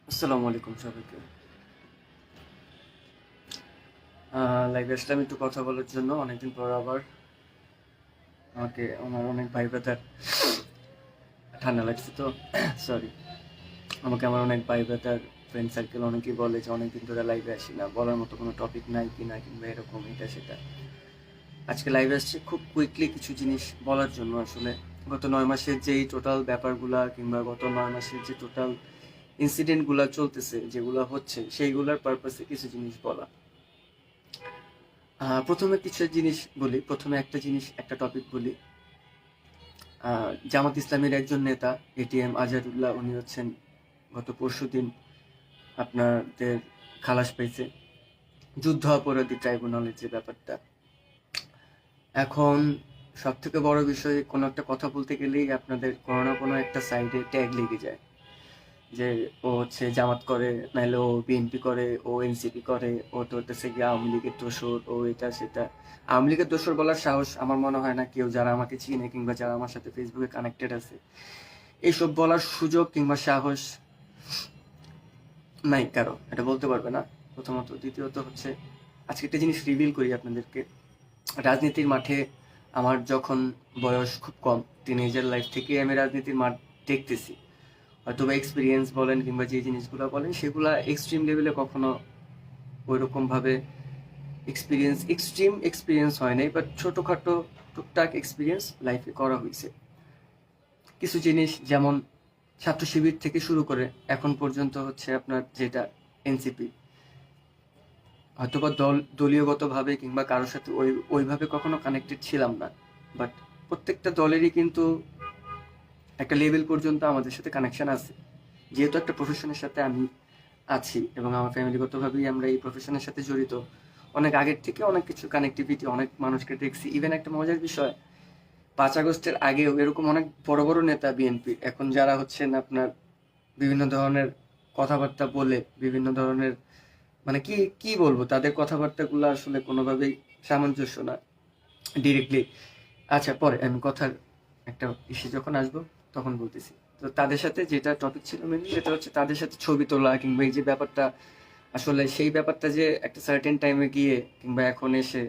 আসসালামু আলাইকুম সবাইকে। লাইভে আসলাম একটু কথা বলার জন্য। অনেকদিন পর আবার আমাকে আমার অনেক ভাই ব্রাদার, ঠান্ডা লাগছে তো সরি, আমাকে আমার অনেক ভাই ব্রাদার ফ্রেন্ড সার্কেল অনেকেই বলে যে অনেকদিন ধরে লাইভে আসি না, বলার মতো কোনো টপিক নাই কিনা, কিংবা এরকম এটা সেটা। আজকে লাইভে আসছি খুব কুইকলি কিছু জিনিস বলার জন্য। আসলে গত 9 মাসের যেই টোটাল ব্যাপারগুলা, কিংবা গত 9 মাসের যে টোটাল ইনসিডেন্টগুলা চলতেছে, যেগুলো হচ্ছে, সেইগুলোর পারপাসে কিছু জিনিস বলা। প্রথমে কিছু জিনিস বলি, প্রথমে একটা জিনিস, একটা টপিক বলি। জামাত ইসলামের একজন নেতা এটিএম আজহারুল্লাহ, উনি হচ্ছেন গত পরশুদিন আপনাদের খালাস পেয়েছে যুদ্ধ অপরাধী ট্রাইব্যুনালের যে ব্যাপারটা। এখন সব থেকে বড় বিষয়, কোনো একটা কথা বলতে গেলেই আপনাদের কোনো না কোনো একটা সাইডে ট্যাগ লেগে যায় যে ও হচ্ছে জামাত করে, নাহলে ও বিএনপি করে, ও এনসিপি করে, ও তো হচ্ছে গিয়ে আওয়ামী লীগের দোসর, ও এটা সেটা। আওয়ামী লীগের দোসর বলার সাহস আমার মনে হয় না কেউ, যারা আমাকে চিনে কিংবা যারা আমার সাথে ফেসবুকে কানেক্টেড আছে, এইসব বলার সুযোগ কিংবা সাহস নাই কারো, এটা বলতে পারবে না প্রথমত। দ্বিতীয়ত হচ্ছে, আজকে একটা জিনিস রিভিল করি আপনাদেরকে। রাজনীতির মাঠে আমার যখন বয়স খুব কম, টিনেজার লাইফ থেকে আমি রাজনীতির মাঠ দেখতেছি। হয়তো বা এক্সপিরিয়েন্স বলেন কিংবা যে জিনিসগুলো বলেন, সেগুলা এক্সট্রিম লেভেলে কখনো ওইরকমভাবে এক্সট্রিম এক্সপিরিয়েন্স হয় নাই, বাট ছোটোখাটো টুকটাক এক্সপিরিয়েন্স লাইফে করা হয়েছে। কিছু জিনিস যেমন ছাত্র শিবির থেকে শুরু করে এখন পর্যন্ত হচ্ছে আপনার যেটা এনসিপি, হয়তোবা দলীয়গতভাবে কিংবা কারোর সাথে ওইভাবে কখনো কানেক্টেড ছিলাম না, বাট প্রত্যেকটা দলেরই কিন্তু একটা লেভেল পর্যন্ত আমাদের সাথে কানেকশন আছে। যেহেতু একটা প্রফেশনের সাথে আমি আছি এবং আমার ফ্যামিলিগতভাবেই আমরা এই প্রফেশনের সাথে জড়িত, অনেক আগের থেকে অনেক কিছু কানেক্টিভিটি, অনেক মানুষকে দেখছি। ইভেন একটা মজার বিষয়, 5 আগস্টের আগেও এরকম অনেক বড় বড় নেতা বিএনপি এখন যারা হচ্ছেন আপনার বিভিন্ন ধরনের কথাবার্তা বলে, বিভিন্ন ধরনের, মানে কি কি বলবো, তাদের কথাবার্তাগুলো আসলে কোনোভাবেই সামঞ্জস্য না ডিরেক্টলি। আচ্ছা, পরে আমি কথার একটা ইস্যু যখন আসবো তখন বলতেছি। তো তাদের সাথে যেটা টপিক ছিল মেনলি, সেটা হচ্ছে তাদের সাথে ছবি তোলা কিংবা এই যে ব্যাপারটা, আসলে সেই ব্যাপারটা যে একটা সার্টেন টাইমে গিয়ে কিংবা এখন এসে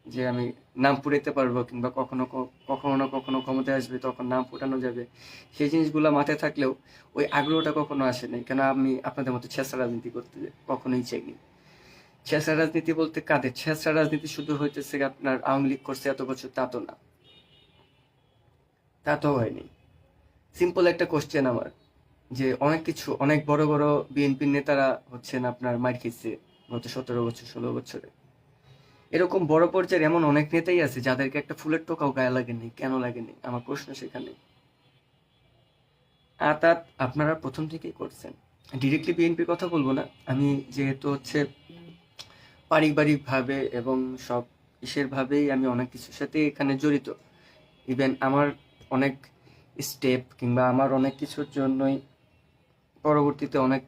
যে আমি নাম ফুটাইতে পারবো, কিংবা কখনো কখনো না কখনো ক্ষমতায় আসবে তখন নাম ফুটানো যাবে, সেই জিনিসগুলো মাথায় থাকলেও ওই আগ্রহটা কখনো আসে নাই। কেন আমি আপনাদের মতো ছেঁচড়া রাজনীতি করতে কখনোই চাইনি। ছেঁচড়া রাজনীতি বলতে কাদের ছেঁচড়া রাজনীতি শুধু হইতেছে আপনার আওয়ামী লীগ করছে এত বছর, তা তো না, তা তো হয়নি। সিম্পল একটা কোশ্চেন আমার, যে অনেক কিছু, অনেক বড় বড় বিএনপির নেতারা হচ্ছেন আপনার মার খেয়েছে গত 17 বছর 16 বছরে। এরকম বড় পর্যায়ের এমন অনেক নেতাই আছে যাদেরকে একটা ফুলের টোকাও গায়ে লাগেনি। কেন লাগেনি, আমার প্রশ্ন সেখানে। তা আপনারা প্রথম থেকেই করছেন। ডিরেক্টলি বিএনপির কথা বলবো না আমি, যেহেতু হচ্ছে পারিবারিক ভাবে এবং সব ইসের ভাবেই আমি অনেক কিছুর সাথে এখানে জড়িত। ইভেন আমার অনেক স্টেপ কিংবা আমার অনেক কিছুর জন্যই পরবর্তীতে অনেক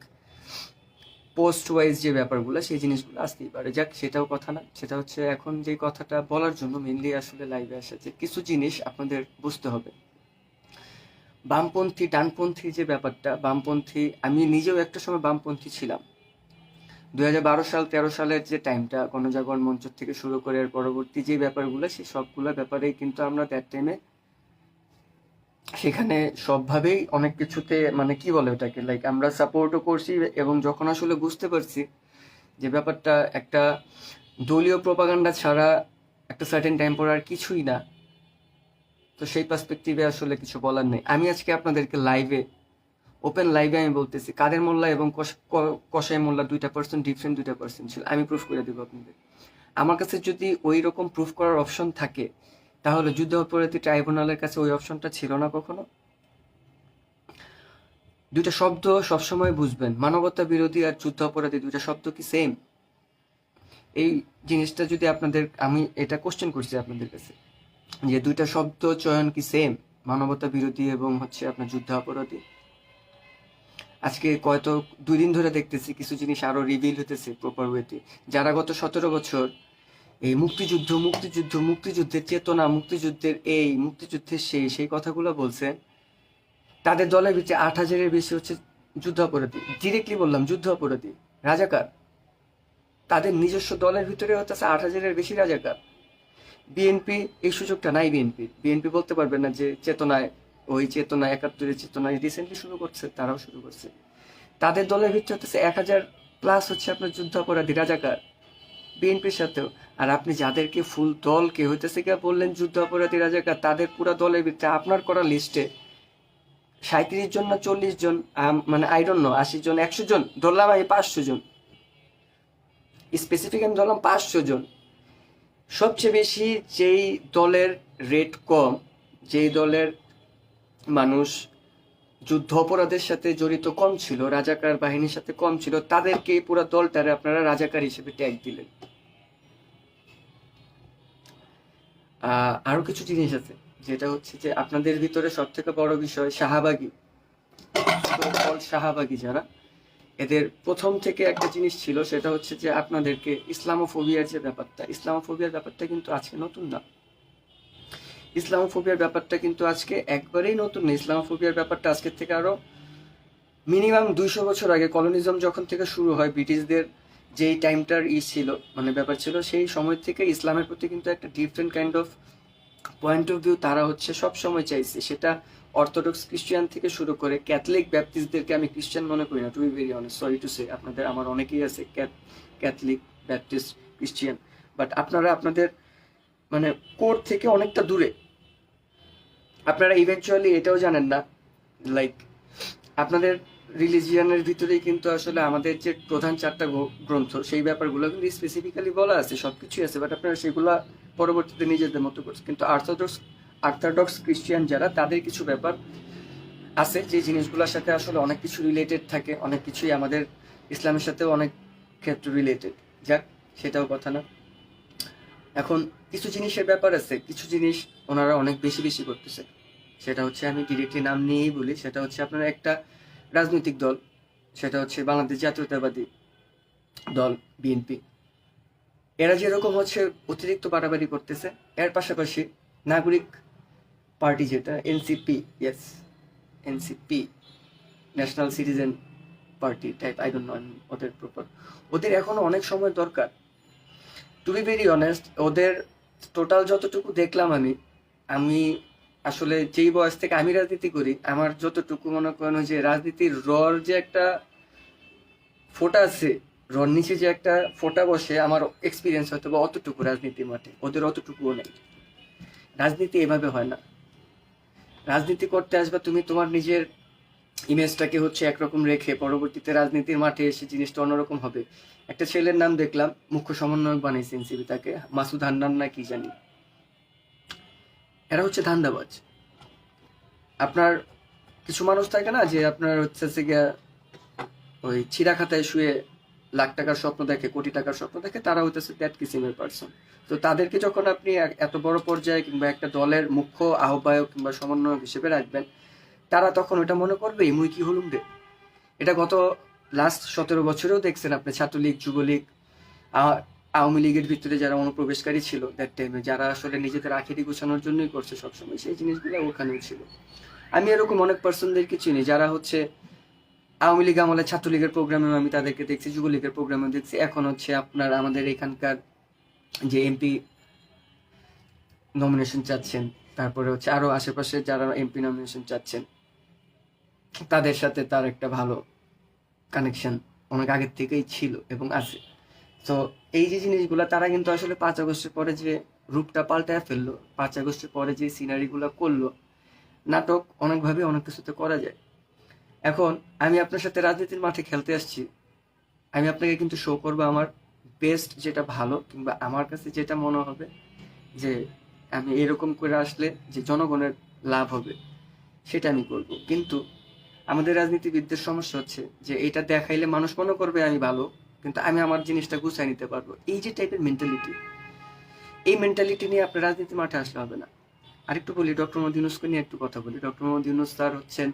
পোস্ট ওয়াইজ যে ব্যাপারগুলো, সেই জিনিসগুলো আসতেই পারে। যাক, সেটাও কথা না। সেটা হচ্ছে এখন যে কথাটা বলার জন্য মেনলি আসলে লাইভে আসা, যে কিছু জিনিস আপনাদের বুঝতে হবে। বামপন্থী ডানপন্থী যে ব্যাপারটা, বামপন্থী, আমি নিজেও একটা সময় বামপন্থী ছিলাম। 2012 সাল 13 সালের যে টাইমটা, গণজাগরণ মঞ্চ থেকে শুরু করে এর পরবর্তী যে ব্যাপারগুলো, সেই সবগুলো ব্যাপারেই কিন্তু আমরা দ্যাট টাইমে সেখানে সবভাবেই অনেক কিছুতে, মানে কি বলে ওটাকে, লাইক আমরা সাপোর্টও করছি। এবং যখন আসলে বুঝতে পারছি যে ব্যাপারটা একটা দলীয় প্রপাগান্ডা ছাড়া একটা সার্টেন টাইম পর আর কিছুই না, তো সেই পার্সপেক্টিভে আসলে কিছু বলার নেই। আমি আজকে আপনাদেরকে লাইভে, ওপেন লাইভে আমি বলতেছি, কাদের মোল্লা এবং কসাই মোল্লা দুইটা পার্সন, ডিফারেন্ট দুইটা পার্সন ছিল। আমি প্রুফ করে দেবো আপনাদের। আমার কাছে যদি ওই রকম প্রুফ করার অপশন থাকে, তাহলে যুদ্ধ অপরাধী ট্রাইব্যুনালের কাছে ওই অপশনটা ছিল না কখনো। দুইটা শব্দ সবসময় বুঝবেন, মানবতা বিরোধী আর যুদ্ধ অপরাধী, দুইটা শব্দ কি সেম? এই জিনিসটা যদি আপনাদের, আমি এটা কোশ্চেন করছি আপনাদের কাছে, যে দুইটা শব্দ চয়ন কি সেম, মানবতা বিরোধী এবং হচ্ছে আপনার যুদ্ধ অপরাধী? আজকে কয়তো 2 দিন ধরে দেখতেছি কিছু জিনিস আরো রিভিল হতেছে প্রপার ওয়েতে। যারা গত 17 বছর এই মুক্তিযুদ্ধ মুক্তিযুদ্ধ মুক্তিযুদ্ধের চেতনা, মুক্তিযুদ্ধের এই মুক্তিযুদ্ধের সেই সেই কথাগুলো বলছে, তাদের দলের ভিতরে 8,000-এর বেশি হচ্ছে যুদ্ধাপরাধী, ডিরেক্টলি বললাম যুদ্ধাপরাধী, রাজাকার। তাদের নিজস্ব দলের ভিতরে হচ্ছে 8,000-এর বেশি রাজাকার। বিএনপি এই সুযোগটা নাই। বিএনপি বলতে পারবে না যে চেতনায়, ওই চেতনা 71-এর চেতনায় রিসেন্টলি শুরু করছে, তারাও শুরু করছে। তাদের দলের ভিতরে হচ্ছে 1,000+ হচ্ছে আপনার যুদ্ধাপরাধী, রাজাকার, বিএনপির সাথেও। আর আপনি যাদেরকে ফুল দলকে হইতেছে গিয়ে বললেন যুদ্ধাপরাধী, রাজাকার, তাদের পুরো দলের ভিতরে আপনার করা লিস্টে 37 জন না 40 জন, মানে আই ডোন্ট নো, 80 জন, 100 জন, ধরলাম আমি 500 জন, স্পেসিফিক আমি ধরলাম 500 জন। সবচেয়ে বেশি যেই দলের রেট কম, যেই দলের মানুষ যুদ্ধ অপরাধের সাথে জড়িত কম ছিল, রাজাকার বাহিনীর সাথে কম ছিল, তাদেরকে পুরো দলটারে আপনারা রাজাকার হিসেবে ট্যাগ দিলেন। আরো কিছু জিনিস আছে, যেটা হচ্ছে যে আপনাদের ভিতরে সব থেকে বড় বিষয় শাহবাগী, শাহবাগী যারা, এদের প্রথম থেকে একটা জিনিস ছিল, সেটা হচ্ছে যে আপনাদেরকে ইসলামোফোবিয়ার যে ব্যাপারটা, ইসলামোফোবিয়ার ব্যাপারটা কিন্তু আজকে নতুন না। ইসলামোফোবিয়ার ব্যাপারটা কিন্তু আজকে একবারেই নতুন না। ইসলামোফোবিয়ার ব্যাপারটা আজকের থেকে আরো মিনিমাম 200 বছর আগে, কলোনিজম যখন থেকে শুরু হয়, ব্রিটিশদের যেই টাইমটার ছিল, মানে ব্যাপার ছিল, সেই সময় থেকে ইসলামের প্রতি কিন্তু একটা different kind of point of view তারা হচ্ছে সব সময় চাইছে। সেটা অর্থোডক্স খ্রিস্টিয়ান থেকে শুরু করে ক্যাথলিক ব্যাপটিস্টদেরকে আমি খ্রিস্টান মনে করি না, to be very honest, sorry to say. আপনাদের আমার অনেকেই আছে ক্যাথলিক, ব্যাপটিস্ট, খ্রিস্টিয়ান, বাট আপনারা আপনাদের মানে কোর থেকে অনেকটা দূরে। আপনারা ইভেনচুয়ালি এটাও জানেন না, লাইক আপনাদের রিলিজিয়ানের ভিতরেই কিন্তু আসলে আমাদের যে প্রধান 4টা গ্রন্থ, সেই ব্যাপারগুলো কিন্তু স্পেসিফিক্যালি বলা আছে, সবকিছুই আছে, বাট আপনারা সেগুলা পরবর্তীতে নিজেদের মতো করছে। কিন্তু অর্থোডক্স খ্রিস্টিয়ান যারা, তাদের কিছু ব্যাপার আছে যে জিনিসগুলোর সাথে আসলে অনেক কিছু রিলেটেড থাকে, অনেক কিছুই আমাদের ইসলামের সাথেও অনেক ক্ষেত্রে রিলেটেড। যাক, সেটাও কথা না। এখন কিছু জিনিসের ব্যাপার আছে, কিছু জিনিস ওনারা অনেক বেশি বেশি করতেছে। সেটা হচ্ছে, আমি ডিরেক্টলি নাম নিয়েই বলি, সেটা হচ্ছে আপনার একটা রাজনৈতিক দল, সেটা হচ্ছে বাংলাদেশ জাতীয়তাবাদী দল, বিএনপি। এরা যেরকম হচ্ছে অতিরিক্ত বাড়াবাড়ি করতেছে, এর পাশাপাশি নাগরিক পার্টি যেটা NCP, yes NCP, national citizen party type, I don't know ওদের প্রপার, ওদের এখনো অনেক সময় দরকার। টু বি ভেরি অনেস্ট, ওদের টোটাল যতটুকু দেখলাম আমি আসলে যেই বয়স থেকে আমি রাজনীতি করি, আমার যতটুকু মনে করেন যে রাজনীতির রর যে একটা ফোঁটা আছে, রর নিচে যে একটা ফোঁটা বসে, আমার এক্সপিরিয়েন্স হয়তো বা অতটুকু রাজনীতির মাঠে, ওদের অতটুকুও নেই। রাজনীতি এভাবে হয় না। রাজনীতি করতে আসবে তুমি তোমার নিজের ইমেজটাকে হচ্ছে একরকম রেখে, পরবর্তীতে রাজনীতির মাঠে এসে জিনিসটা অন্যরকম হবে। একটা ছেলের নাম দেখলাম, মুখ্য সমন্বয়ক বানিয়েছে এনসিপি, তাকে মাসুদ হান্নান না কি জানি। এরা হচ্ছে ধান্দাবাজ। আপনার কিছু মানুষ থাকে না যে আপনার হচ্ছে গিয়া ওই ছিঁড়া খাতায় শুয়ে লাখ টাকার স্বপ্ন দেখে, কোটি টাকার স্বপ্ন দেখে, তারা হইতেছে দ্যাট কিসিমের পার্সন। তো তাদেরকে যখন আপনি এত বড় পর্যায়ে কিংবা একটা দলের মুখ্য আহ্বায়ক কিংবা সমন্বয়ক হিসেবে রাখবেন, তারা তখন ওটা মনে করবে মুই কি হলুম রে। এটা গত লাস্ট 17 বছরেও দেখছেন আপনি, ছাত্রলীগ, যুবলীগ, আওয়ামী লীগের ভিতরে যারা অনুপ্রবেশকারী ছিল দ্যাট টাইমে, যারা আসলে নিজেদের আখেরি গোছানোর জন্যই করছে সবসময়, সেই জিনিসগুলো ওখানেও ছিল। আমি এরকম অনেক পার্সনদেরকে চিনি যারা হচ্ছে আওয়ামী লীগ আমলে ছাত্রলীগের প্রোগ্রামেও আমি তাদেরকে দেখছি, যুবলীগের প্রোগ্রামেও দেখছি। এখন হচ্ছে আপনার আমাদের এখানকার যে এমপি নমিনেশন চাচ্ছেন, তারপরে হচ্ছে আরো আশেপাশে যারা এমপি নমিনেশন চাচ্ছেন, তাদের সাথে তার একটা ভালো কানেকশন অনেক আগের থেকেই ছিল এবং আছে। তো এই যে জিনিসগুলা, তারা কিন্তু আসলে 5 আগস্টের পরে যে রূপটা পাল্টায় ফেললো, 5 আগস্টের পরে যে সিনারিগুলো করলো, নাটক অনেকভাবে অনেক কিছুতে করা যায়। এখন আমি আপনার সাথে রাজনীতির মাঠে খেলতে আসছি, আমি আপনাকে কিন্তু শো করবো আমার বেস্ট যেটা ভালো, কিংবা আমার কাছে যেটা মনে হবে যে আমি এরকম করে আসলে যে জনগণের লাভ হবে, সেটা আমি করব। কিন্তু আমাদের রাজনীতিবিদদের সমস্যা হচ্ছে যে এটা দেখাইলে মানুষ মনে করবে আমি ভালো, কিন্তু আমি আমার জিনিসটা গুছাই নিতে পারবো। এই যে টাইপের মেন্টালিটি, এই মেন্টালিটি নিয়ে আপনার রাজনীতি মাঠে আসলে হবে না। আরেকটু বলি, ডক্টর মোহাম্মদ ইউনূসকে নিয়ে একটু কথা বলি। ডক্টর মোহাম্মদ ইউনূস স্যার হচ্ছেন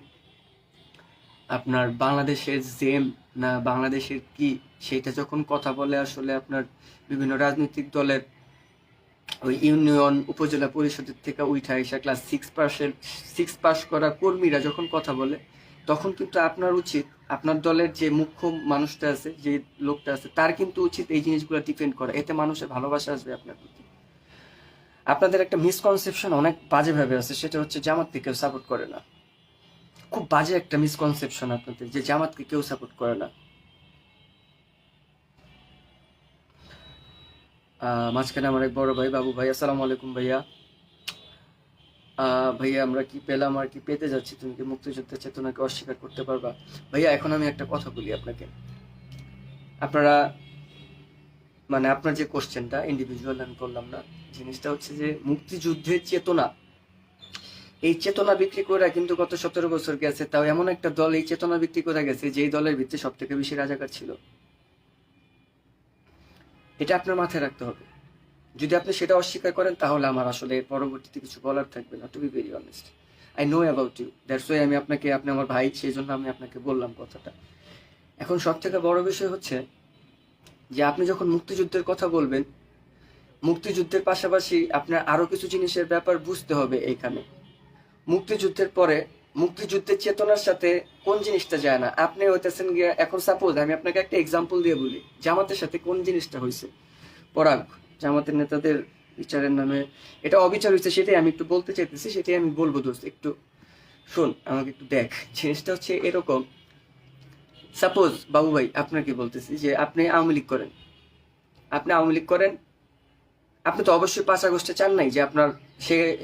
আপনার বাংলাদেশের জেম না বাংলাদেশের কি, সেইটা যখন কথা বলে আসলে আপনার বিভিন্ন রাজনৈতিক দলের ওই ইউনিয়ন উপজেলা পরিষদের থেকে উঠা এসা ক্লাস 6 পাস করা কর্মীরা যখন কথা বলে, তখন কিন্তু আপনার উচিত আপনার দলের যে মুখ্য মানুষটা আছে, যে লোকটা আছে, তার কিন্তু উচিত এই জিনিসগুলো ডিফেন্ড করা। এতে মানুষের ভালোবাসা আসবে আপনার প্রতি। আপনাদের একটা মিসকনসেপশন অনেক বাজেভাবে আছে, সেটা হচ্ছে জামাতকে কেউ সাপোর্ট করে না। খুব বাজে একটা মিসকনসেপশন আপনাদের, যে জামাতকে কেউ সাপোর্ট করে না। মাঝখানে আমার এক বড় ভাই বাবু ভাই, আসসালামু আলাইকুম ভাইয়া। ভাইয়া আমরা কি পেলাম আর কি পেতে যাচ্ছি, তুমি কি মুক্তিযুদ্ধের চেতনাকে অস্বীকার করতে পারবা? ভাইয়া এখন আমি একটা কথা বলি আপনাকে। আপনারা মানে আপনার যে কোশ্চেনটা ইন্ডিভিজুয়াল আমি বললাম না, জিনিসটা হচ্ছে যে মুক্তিযুদ্ধের চেতনা, এই চেতনা বিক্রি করে কিন্তু গত 17 বছর গেছে, তাও এমন একটা দল এই চেতনা বিক্রি করে গেছে যেই দলের ভিত্তি সব থেকে বেশি রাজাকার ছিল। এটা আপনার মাথায় রাখতে হবে। যদি আপনি সেটা অস্বীকার করেন তাহলে আমার আসলে পরবর্তীতে কিছু বলার থাকবে না, to be very honest. I know about you, that's why আমি আপনাকে, আপনি আমার ভাই সেই জন্য আমি আপনাকে বললাম কথাটা। এখন সব থেকে বড় বিষয় হচ্ছে যে আপনি যখন মুক্তিযুদ্ধের কথা বলবেন, মুক্তিযুদ্ধের পাশাপাশি আপনার আরো কিছু জিনিসের ব্যাপার বুঝতে হবে এইখানে। মুক্তিযুদ্ধের পরে মুক্তিযুদ্ধের চেতনার সাথে কোন জিনিসটা যায় না। আপনি হইতেছেন গিয়ে, এখন সাপোজ আমি আপনাকে একটা এক্সাম্পল দিয়ে বলি, জামাতের সাথে কোন জিনিসটা হয়েছে। পরাগ, জামাতের নেতাদের বিচারের নামে এটা অবিচার হয়েছে, সেটাই আমি একটু বলতে চাইতেছি, সেটাই আমি বলবো। দোস্ত একটু শোন, আমাকে একটু দেখ। জিনিসটা হচ্ছে এরকম, সাপোজ বাবু ভাই আপনাকে বলতেছি যে আপনি আওয়ামী লীগ করেন, আপনি আওয়ামী লীগ করেন, আপনি তো অবশ্যই 5 আগস্টে চান নাই যে আপনার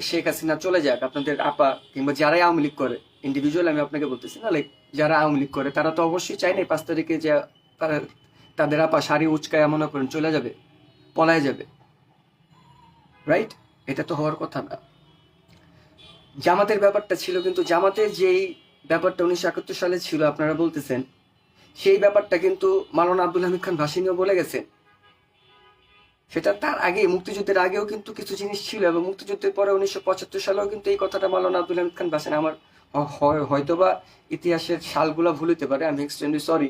শেখ হাসিনা চলে যাক। আপনাদের আপা কিংবা যারাই আওয়ামী লীগ করে, ইন্ডিভিজুয়াল আমি আপনাকে বলতেছি না, লাইক যারা আওয়ামী লীগ করে তারা তো অবশ্যই চায় নাই 5 তারিখে যে তাদের আপা শাড়ি উচকায় মনে করেন চলে যাবে, পলায় যাবে, রাইট? এটা তো হওয়ার কথা না। জামাতের ব্যাপারটা ছিল, কিন্তু জামাতের যেই ব্যাপারটা 1971 সালে ছিল আপনারা বলতেছেন, সেই ব্যাপারটা কিন্তু মাওলানা আব্দুল হামিদ খান ভাসিনীও বলে গেছেন। সেটা তার আগে, মুক্তিযুদ্ধের আগেও কিন্তু কিছু জিনিস ছিল, এবং মুক্তিযুদ্ধের পরে 1975 সালেও কিন্তু এই কথাটা মাওলানা আব্দুল হামিদ খান ভাসেন। আমার হয়তোবা ইতিহাসের সালগুলা ভুল হতে পারে, আমি এক্সট্রিমলি সরি,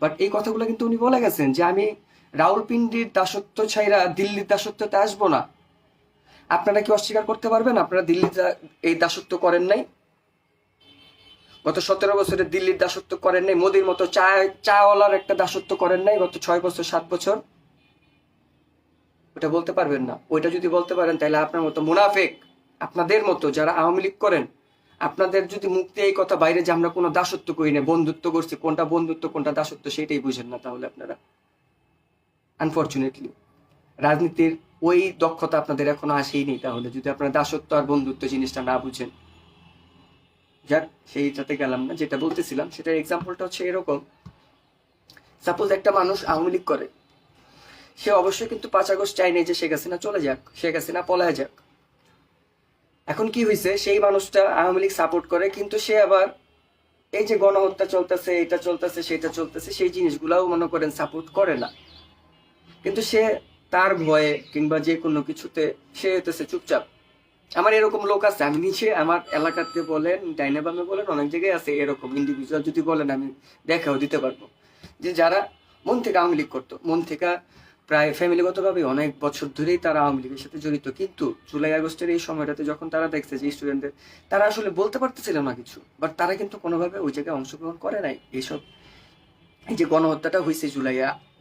বাট এই কথাগুলো কিন্তু উনি বলে গেছেন যে আমি রাউলপিন্ডির দাসত্ব ছাইরা দিল্লির দাসত্বতে আসবো না। আপনারা কি অস্বীকার করতে পারবেন আপনারা দিল্লিতে এই দাসত্ব করেন নাই? গত 17 বছরে দিল্লির দাসত্ব করেন নাই, মোদির মতো চাওয়ালার একটা দাসত্ব করেন নাই গত 6 বছর 7 বছর? ওটা বলতে পারবেন না। ওইটা যদি বলতে পারেন তাহলে আপনার মতো মুনাফেক, আপনাদের মতো যারা আওয়ামী লীগ করেন, আপনাদের যদি মুক্তি এই কথা বাইরে যে আমরা কোনো দাসত্ব করি না, বন্ধুত্ব করছি, কোনটা বন্ধুত্ব কোনটা দাসত্ব সেটাই বুঝেন না তাহলে আপনারা। আনফরচুনেটলি রাজনীতির ওই দক্ষতা আপনাদের এখনো আসেইনি, তাহলে যদি আপনারা দাসত্ব আর বন্ধুত্ব জিনিসটা না বুঝেন। যাক, সেইটাতে গেলাম না। যেটা বলতেছিলাম সেটার এক্সাম্পলটা হচ্ছে এরকম, সাপোজ একটা মানুষ আওয়ামী লীগ করে, সে অবশ্যই কিন্তু 5 আগস্ট চাই নাই যে শেখ হাসিনা চলে যাক, শেখ হাসিনা পলায় যাক। এখন কি হয়েছে, সেই মানুষটা আওয়ামী লীগ সাপোর্ট করে, কিন্তু সে আবার এই যে গণহত্যা চলতেছে, এটা চলতেছে, সেটা চলতেছে, সেই জিনিসগুলাও মনে করেন সাপোর্ট করে না। কিন্তু সে তার ভয়ে কিংবা যে কোনো কিছুতে সে হইতেছে চুপচাপ। আমার এরকম লোক আছে, আমি নিচে আমার এলাকাতে বলেন, ডাইনাবামে বলেন, অনেক জায়গায় আছে এরকম ইন্ডিভিজুয়াল। যদি বলেন আমি দেখাও দিতে পারবো, যে যারা মন থেকে আওয়ামী লীগ করতো, মন থেকে প্রায় ফ্যামিলিগতভাবে অনেক বছর ধরেই তারা আওয়ামী লীগের সাথে জড়িত, কিন্তু জুলাই আগস্টের এই সময়টাতে যখন তারা দেখছে যে স্টুডেন্টদের, তারা আসলে বলতে পারতেছিল না কিছু, বাট তারা কিন্তু কোনোভাবে ওই জায়গায় অংশগ্রহণ করে নাই। এইসব এই যে গণহত্যাটা হয়েছে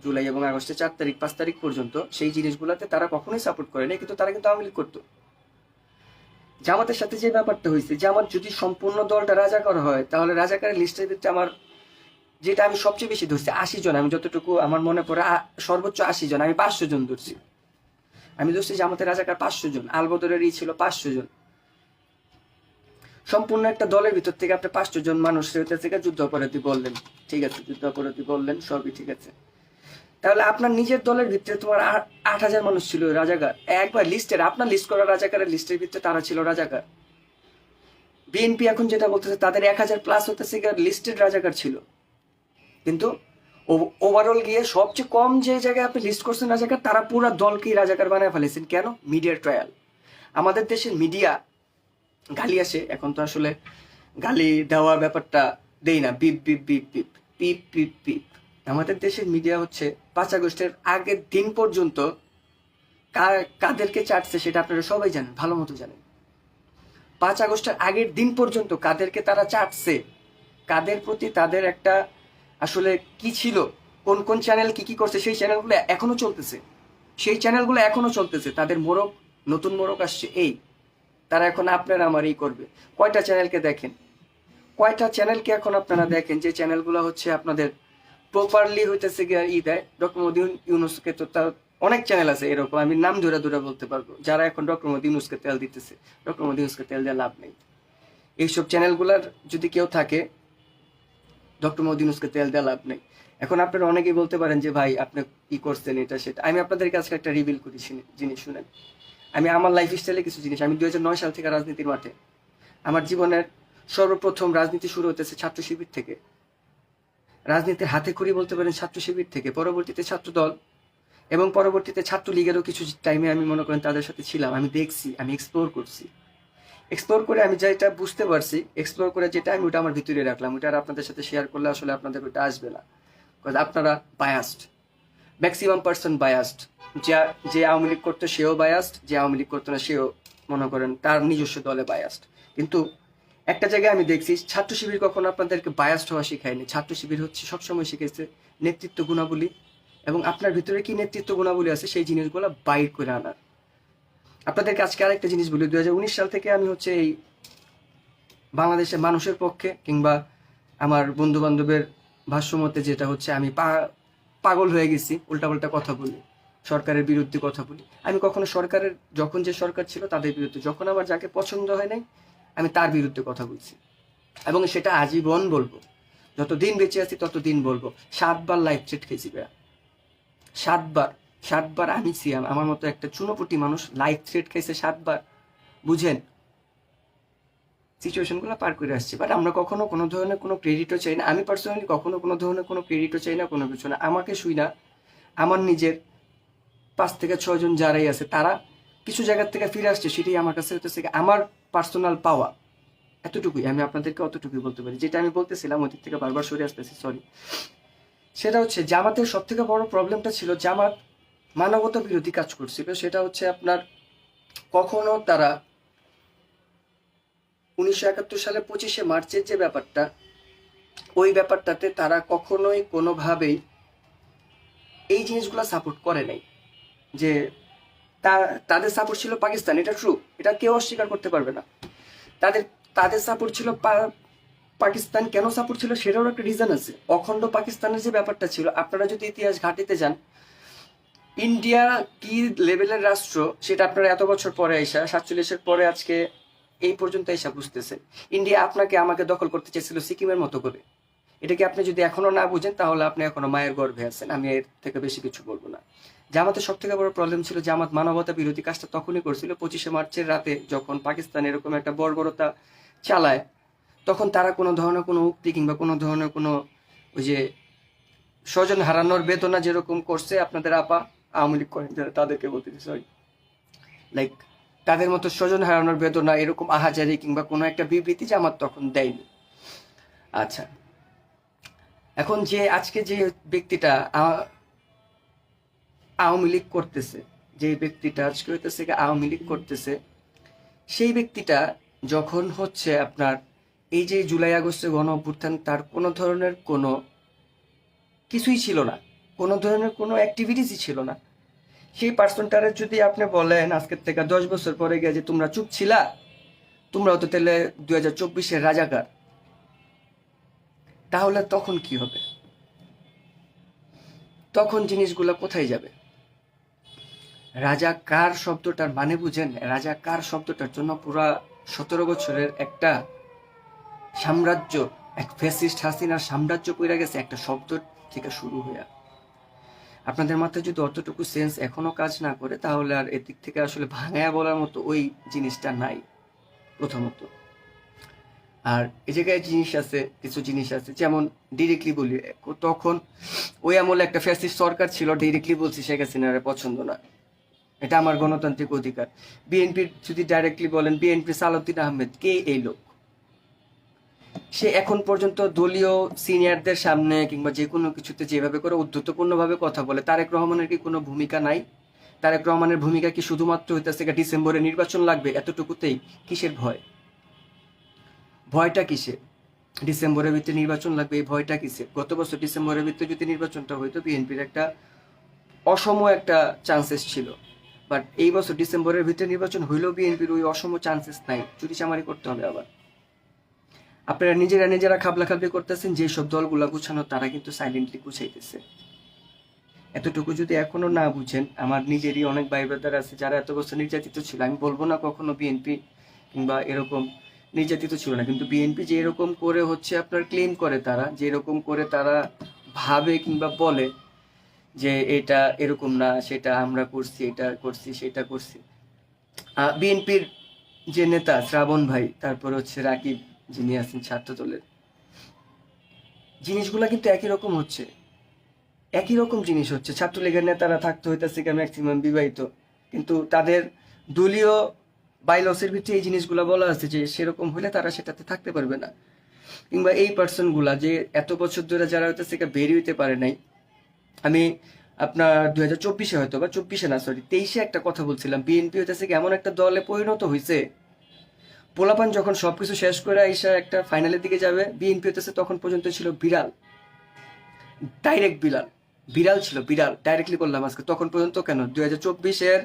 জুলাই এবং আগস্টের 4 তারিখ 5 তারিখ পর্যন্ত, সেই জিনিসগুলোতে তারা কখনোই সাপোর্ট করে নাই, কিন্তু তারা কিন্তু আওয়ামী লীগ করতো। জামাতের সাথে যে ব্যাপারটা হয়েছে, জামাত যদি সম্পূর্ণ দলটা রাজাকার হয়, তাহলে রাজাকারের লিস্টের ভিতরে আমার যেটা আমি সবচেয়ে বেশি ধরছি 80 জন, আমি যতটুকু আমার মনে পড়ে সর্বোচ্চ 80 জন, আমি 500 জন ধরছি। আমি ধরছি জামাতের রাজাকার 500 জন, আলবদরেরই ছিল 500 জন। সম্পূর্ণ একটা দলের ভিতর থেকে আপনি 500 জন মানুষ থেকে যুদ্ধ অপরাধী বললেন, ঠিক আছে, যুদ্ধ অপরাধী বললেন, সবই ঠিক আছে। তাহলে আপনার নিজের দলের ভিতরে তোমার 8000 মানুষ ছিল রাজাকার, একবার লিস্টের, আপনার লিস্ট করা রাজাকারের লিস্টের ভিতরে তারা ছিল রাজাকার। বিএনপি এখন যেটা বলতেছে তাদের 1000 প্লাস হতেছে লিস্টেড রাজাকার ছিল, কিন্তু ওভারঅল গিয়ে সবচেয়ে কম যে জায়গায় আপনি লিস্ট করছেন রাজাকার, তারা পুরো দলকেই রাজাকার বানায় ফেলেছেন। কেন? মিডিয়ার ট্রায়াল। আমাদের দেশের মিডিয়া গালি আসে, এখন তো আসলে গালি দেওয়া ব্যাপারটা দেই না, বিপ বিপ বিপ বিপ পিপ পিপ পিপ। আমাদের দেশের মিডিয়া হচ্ছে 5 আগস্টের আগের দিন পর্যন্ত কাদেরকে চাটছে সেটা আপনারা সবাই জানেন, ভালো মতো জানেন। 5 আগস্টের আগের দিন পর্যন্ত কাদেরকে তারা চাটছে, কাদের প্রতি তাদের একটা আসলে কি ছিল, কোন কোন চ্যানেল কি কি করছে, সেই চ্যানেলগুলো এখনো চলতেছে। তাদের মোড়ক, নতুন মোড়ক আসছে এই, তারা এখন আপনারা আমার এই করবে। কয়টা চ্যানেলকে দেখেন, কয়টা চ্যানেলকে এখন আপনারা দেখেন যে চ্যানেলগুলো হচ্ছে আপনাদের প্রপারলি হইতেছে গিয়ে দেয়। ডক্টর মোদি ইউনুসকে তো তার অনেক চ্যানেল আছে এরকম, আমি নাম ধরে ধরে বলতে পারবো, যারা এখন ডক্টর মোদি ইউনুসকে তেল দিতেছে। ডক্টর মোদি ইউনুসকে তেল দেওয়া লাভ নেই। এইসব চ্যানেলগুলার যদি কেউ থাকে, ডক্টর মোদি ইউনুসকে তেল দেওয়া লাভ নেই। এখন আপনারা অনেকেই বলতে পারেন যে ভাই আপনি কি করছেন এটা সেটা। আমি আপনাদের কাছে একটা রিভিল করি জিনিস শুনেন। আমি আমার লাইফ স্টাইলে কিছু জিনিস, আমি 2009 সাল থেকে রাজনীতির মাঠে। আমার জীবনের সর্বপ্রথম রাজনীতি শুরু হতেছে ছাত্র শিবির থেকে, রাজনীতির হাতে খড়ি বলতে পারেন ছাত্র শিবির থেকে, পরবর্তীতে ছাত্র দল এবং পরবর্তীতে ছাত্র লীগেরও কিছু টাইমে আমি মনে করেন তাদের সাথে ছিলাম। আমি দেখছি, আমি এক্সপ্লোর করে আমি যেটা বুঝতে পারছি, এক্সপ্লোর করে যেটা আমি ওটা আমার ভিতরে রাখলাম। ওটা আর আপনাদের সাথে শেয়ার করলে আসলে আপনাদের ওটা আসবে না, কারণ আপনারা বায়াসড, ম্যাক্সিমাম পার্সন বায়াসড। যে আওয়ামী লীগ করতো সেও বায়াসড, যে আওয়ামী লীগ করতো না সেও মনে করেন তার নিজস্ব দলে বায়াসড। কিন্তু একটা জায়গায় আমি দেখছি ছাত্র শিবির কখনো আপনাদেরকে বায়াসড হওয়া শিখায়নি। ছাত্র শিবির হচ্ছে সবসময় শিখেছে নেতৃত্ব গুণাবলী, এবং আপনার ভিতরে কি নেতৃত্ব গুণাবলী আছে সেই জিনিসগুলো বাইর করে আনার। আপনাদেরকে আজকে আরেকটা জিনিস বলি, 2019 সাল থেকে আমি হচ্ছে এই বাংলাদেশের মানুষের পক্ষে, কিংবা আমার বন্ধু বান্ধবের ভাষ্যমতে যেটা হচ্ছে আমি পাগল হয়ে গেছি, উল্টাপাল্টা কথা বলি, সরকারের বিরুদ্ধে কথা বলি। আমি কখনো সরকারের, যখন যে সরকার ছিল তাদের বিরুদ্ধে, যখন আমার যাকে পছন্দ হয় নাই আমি তার বিরুদ্ধে কথা বলছি, এবং সেটা আজীবন বলবো। যতদিন বেঁচে আছি ততদিন বলবো। 7 বার লাইফ থ্রেট খেয়েছি ভাইয়া, 7 বার আমি সিয়াম, আমার মতো একটা চুনোপুটি মানুষ লাইফ থ্রেট খাইছে 7 বার। বুঝেন, সিচুয়েশনগুলো পার করে আসছে। বাট আমরা কখনো কোনো ধরনের কোনো ক্রেডিটও চাই না। আমি পার্সোনালি কখনো কোনো ধরনের কোনো ক্রেডিটও চাই না, কোনো কিছু না। আমাকে শুই না, আমার নিজের 5 থেকে 6 জন যারাই আছে তারা কিছু জায়গার থেকে ফিরে আসছে, সেটাই আমার কাছে হতেছে আমার পার্সোনাল পাওয়া। এতটুকুই আমি আপনাদেরকে অতটুকুই বলতে পারি। যেটা আমি বলতেছিলাম ওই দিক থেকে বারবার সরে আসতেছি, সরি। সেটা হচ্ছে জামাতের সব থেকে বড় প্রবলেমটা ছিল জামাত মানবতা বিরোধী কাজ করছিল। সেটা হচ্ছে আপনার কখনো তারা 1971 সালে 25শে মার্চের যে ব্যাপারটা, ওই ব্যাপারটাতে তারা কখনোই কোনোভাবেই এই জিনিসগুলো সাপোর্ট করে নাই। যে তাদের সাপোর্ট ছিল পাকিস্তান, এটা ট্রু, এটা কেউ অস্বীকার করতে পারবে না। তাদের তাদের সাপোর্ট ছিল পাকিস্তান। কেন সাপোর্ট ছিল সেটারও একটা রিজন আছে। অখণ্ড পাকিস্তানের যে ব্যাপারটা ছিল, আপনারা যদি ইতিহাস ঘাঁটিতে যান, ইন্ডিয়া কি লেভেলের রাষ্ট্র সেটা আপনারা এত বছর পরে আইসা, 47-এর পরে আজকে এই পর্যন্ত এসে বুঝতেছেন। ইন্ডিয়া আপনাকে আমাকে দখল করতে চেয়েছিল সিকিমের মতো করে। এটাকে আপনি যদি এখনো না বুঝেন তাহলে আপনি এখনো মায়ের গর্ভে আছেন। আমি এর থেকে বেশি কিছু বলবো না। জামাতের সব থেকে বড় প্রবলেম ছিল, জামাত মানবতা বিরোধী কাজটা তখনই করছিল 25শে মার্চের রাতে, যখন পাকিস্তান এরকম একটা বর্বরতা চালায়। তখন তারা কোনো ধরনের কোনো উক্তি কিংবা কোনো ধরনের কোনো ওই যে স্বজন হারানোর বেদনা যেরকম করছে আপনাদের আপা আওয়ামী লীগ করেন যারা, তাদেরকে বলতেছি সরি, লাইক তাদের মতো স্বজন হারানোর বেদনা এরকম আহাজারি কিংবা কোনো একটা বিবৃতি জামাত তখন দেয়নি। আচ্ছা, এখন যে আজকে যে ব্যক্তিটা আওয়ামী লীগ করতেছে, যে ব্যক্তিটা আজকে হইতেছে আওয়ামী লীগ করতেছে, সেই ব্যক্তিটা যখন হচ্ছে আপনার এই যে জুলাই আগস্টে গণ অভ্যুত্থান, তার কোনো ধরনের কোনো কিছুই ছিল না, কোনো ধরনের কোনো অ্যাক্টিভিটিসই ছিল না। সেই পার্সনটারে যদি আপনি বলেন আজকের থেকে 10 বছর পরে গিয়ে যে তোমরা চুপ ছিলা, তোমরাও তো তাহলে 2024-এর রাজাকার, তাহলে তখন কি হবে? তখন জিনিসগুলো কোথায় যাবে? রাজাকার শব্দটার মানে বুঝেন? রাজাকার শব্দটার জন্য পুরা 17 বছরের একটা সাম্রাজ্য, এক ফ্যাসিস্ট হাসিনার সাম্রাজ্য পড়ে গেছে একটা শব্দ থেকে শুরু হয়ে। আপনাদের মাথায় যদি অতটুকু সেন্স এখনো কাজ না করে, তাহলে আর এদিক থেকে আসলে ভাঙায়া বলার মতো ওই জিনিসটা নাই প্রথমত। আর এই জায়গায় কিছু জিনিস আছে, যেমন ডিরেক্টলি বলি, তখন ওই আমলে একটা ফ্যাসিস্ট সরকার ছিল, ডিরেক্টলি বলছি শেখ হাসিনার পছন্দ না, এটা আমার গণতান্ত্রিক অধিকার। বিএনপির যদি ডাইরেক্টলি বলেন, বিএনপি সালাউদ্দিন আহমেদ কে এই লোক? সে এখন পর্যন্ত দলীয় সিনিয়রদের সামনে কিংবা যে কোনো কিছুতে যেভাবে করে উদ্ধতপূর্ণভাবে কথা বলে, তারেক রহমানের কি কোনো ভূমিকা নাই? তারেক রহমানের ভূমিকা কি শুধুমাত্র হইতেছে ডিসেম্বরে নির্বাচন লাগবে এতটুকুতেই? কিসের ভয়? ভয়টা কিসের? ডিসেম্বরের ভিতরে নির্বাচন লাগবে, এই ভয়টা কিসে? গত বছর ডিসেম্বরের ভিতরে যদি নির্বাচনটা হইতো, বিএনপির একটা অসম একটা চান্সেস ছিল। বাট এই বছর ডিসেম্বরের ভিতরে নির্বাচন হইলেও বিএনপির ওই অসম চান্সেস নাই, চুরিচামারি করতে হবে আবার। আপনারা নিজেরা খাবলাখাবলি করতেছেন, যেসব দলগুলা গুছানো তারা কিন্তু সাইলেন্টলি গুছাইতেছে। এতটুকু যদি এখনো না বুঝেন, আমার নিজেরই অনেক ভাই ব্রাদার আছে যারা এত বছর নির্যাতিত ছিল। আমি বলবো না কখনো বিএনপি কিংবা এরকম নির্যাতিত ছিল না, কিন্তু বিএনপি যে এরকম করে হচ্ছে আপনার ক্লেম করে, তারা যে এরকম করে তারা ভাবে কিংবা বলে যে এটা এরকম না, সেটা আমরা করছি, এটা করছি, সেটা করছি। বিএনপির যে নেতা শ্রাবণ ভাই, তারপর হচ্ছে রাকিব যিনি আছেন ছাত্র দলের, জিনিসগুলা কিন্তু একই রকম হচ্ছে, একই রকম জিনিস হচ্ছে। ছাত্রলীগের নেতারা থাকতে হইতেছে ম্যাক্সিমাম বিবাহিত, কিন্তু তাদের দলীয় বাইলসের ভিতরে এই জিনিসগুলো বলা আছে যে সেরকম হলে তারা সেটাতে থাকতে পারবে না। কিংবা এই পার্সনগুলা যে এত বছর ধরে যারা হইতেছে বের হইতে পারে নাই, আমি আপনার 2024 হয়তো বা 24 না, সরি 23 একটা কথা বলছিলাম, বিএনপি হইতেছে এমন একটা দলে পরিণত হয়েছে, পোলাপান যখন সবকিছু শেষ করে আইসা একটা ফাইনালের দিকে যাবে, বিএনপি হইতেছে তখন পর্যন্ত ছিল বিড়াল, ডাইরেক্ট বিড়াল ছিল, বিড়াল ডাইরেক্টলি করলাম আজকে। তখন পর্যন্ত কেন, 2024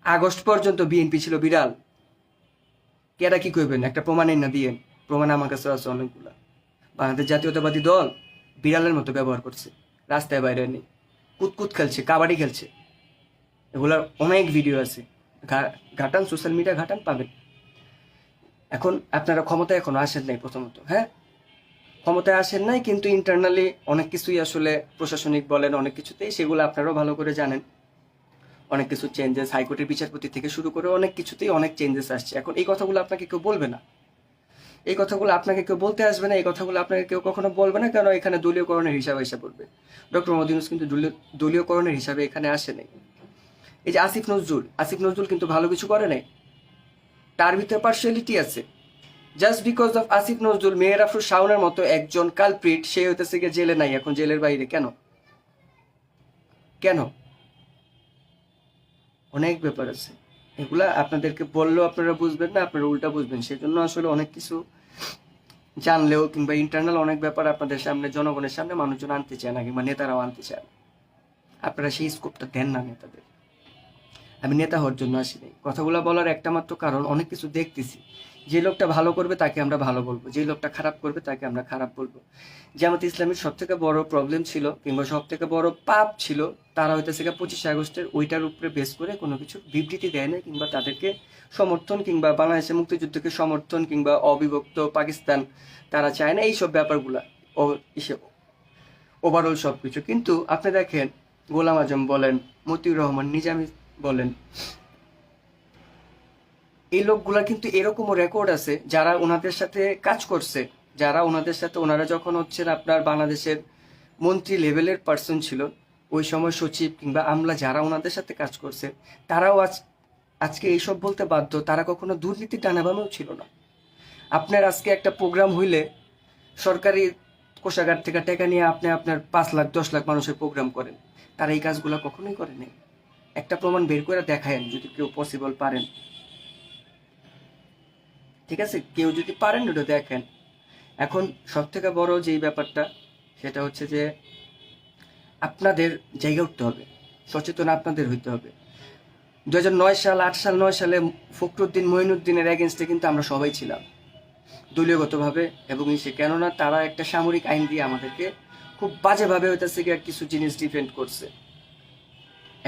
আগস্ট পর্যন্ত বিএনপি ছিল বিড়াল। কেরা কি করবেন, একটা প্রমাণের না দিয়ে? প্রমাণ আমার কাছে আছে অনেকগুলা। বাংলাদেশ জাতীয়তাবাদী দল বিড়ালের মতো ব্যবহার করছে, রাস্তায় বাইরে নেই, কুতকুত খেলছে, কাবাডি খেলছে, এগুলার অনেক ভিডিও আছে, ঘাটান, সোশ্যাল মিডিয়া ঘাটান, পাবেন। এখন আপনারা ক্ষমতায় এখনো আসেন নাই, প্রথমত হ্যাঁ ক্ষমতায় আসেন নাই, কিন্তু ইন্টারনালি অনেক কিছুই আসলে প্রশাসনিক বলেন অনেক কিছুতেই, সেগুলো আপনারাও ভালো করে জানেন। অনেক কিছু চেঞ্জেস, হাইকোর্টের বিচারপতি থেকে শুরু করে অনেক কিছুতেই অনেক চেঞ্জেস আসছে। এখন এই কথাগুলো আপনাকে কেউ বলবে না, এই কথাগুলো আপনাকে কেউ বলতে আসবে না, এই কথাগুলো আপনাকে কেউ কখনো বলবে না, কারণ এখানে দলীয়করণের হিসাবে এসে পড়বে। ডক্টর মোহাম্মদ ইউনূস কিন্তু দলীয়করণের হিসাবে এখানে আসে নাই। এই যে আসিফ নজরুল কিন্তু ভালো কিছু করে নাই, তার ভিতরে পার্সিয়ালিটি আছে। Just because of Asif Nazrul, Meher Afroz শাওনের মতো একজন কালপ্রিট, সে হইতেছে গিয়ে জেলে নাই, এখন জেলের বাইরে। কেন কেন অনেক ব্যাপার আছে, এগুলা আপনাদেরকে বললেও আপনারা বুঝবেন না, আপনারা উল্টা বুঝবেন। সেজন্য আসলে অনেক কিছু জানলেও কিংবা ইন্টারনাল অনেক ব্যাপার আপনাদের সামনে, জনগণের সামনে মানুষজন আনতে চায় না, কিংবা নেতারাও আনতে চায় না। আপনারা সেই স্কোপটা দেন না নেতাদের। আমি নেতা হওয়ার জন্য আসিনি, কথাগুলো বলার একটা মাত্র কারণ, অনেক কিছু দেখতেছি। যে লোকটা ভালো করবে তাকে আমরা ভালো বলবো, যে লোকটা খারাপ করবে তাকে আমরা খারাপ বলবো। জামাত ইসলামের সব থেকে বড় প্রবলেম ছিল কিংবা সব থেকে বড় পাপ ছিল, তারা হইতেছে 25 আগস্টের ওইটার উপরে বেস করে কোনো কিছু বিবৃতি দেয় না, কিংবা তাদেরকে সমর্থন কিংবা বাংলাদেশের মুক্তিযুদ্ধকে সমর্থন কিংবা অবিভক্ত পাকিস্তান তারা চায় না, এইসব ব্যাপারগুলা ওভারঅল সব কিছু। কিন্তু আপনি দেখেন, গোলাম আজম বলেন, মতিউর রহমান নিজামী বলেন, এই লোকগুলা কিন্তু এরকমও রেকর্ড আছে যারা ওনাদের সাথে কাজ করছে, যারা ওনাদের সাথে, ওনারা যখন হচ্ছেন আপনার বাংলাদেশের মন্ত্রী লেভেলের পার্সন ছিল, ওই সময় সচিব কিংবা আমলা যারা ওনাদের সাথে কাজ করছে, তারাও আজকে এইসব বলতে বাধ্য, তারা কখনো দুর্নীতির ডানাবামেও ছিল না। আপনার আজকে একটা প্রোগ্রাম হইলে সরকারি কোষাগার থেকে টাকা নিয়ে আপনি আপনার 5 লাখ 10 লাখ মানুষের প্রোগ্রাম করেন, তারা এই কাজগুলো কখনোই করে নাই। একটা প্রমাণ বের করে দেখায়েন যদি কেউ পসিবল পারেন, ঠিক আছে? কেউ যদি পারেন ওটা দেখেন। এখন সব থেকে বড় যেই ব্যাপারটা, সেটা হচ্ছে যে আপনাদের জায়গা উঠতে হবে, সচেতন আপনাদের হইতে হবে। 2009 সাল 8 সাল 9 সালে ফখরুদ্দিন মঈনুদ্দিনের এগেনস্টে কিন্তু আমরা সবাই ছিলাম দলীয়গতভাবে, এবং কেননা তারা একটা সামরিক আইন দিয়ে আমাদেরকে খুব বাজেভাবে হইতেছে কিছু জিনিস ডিফেন্ড করছে।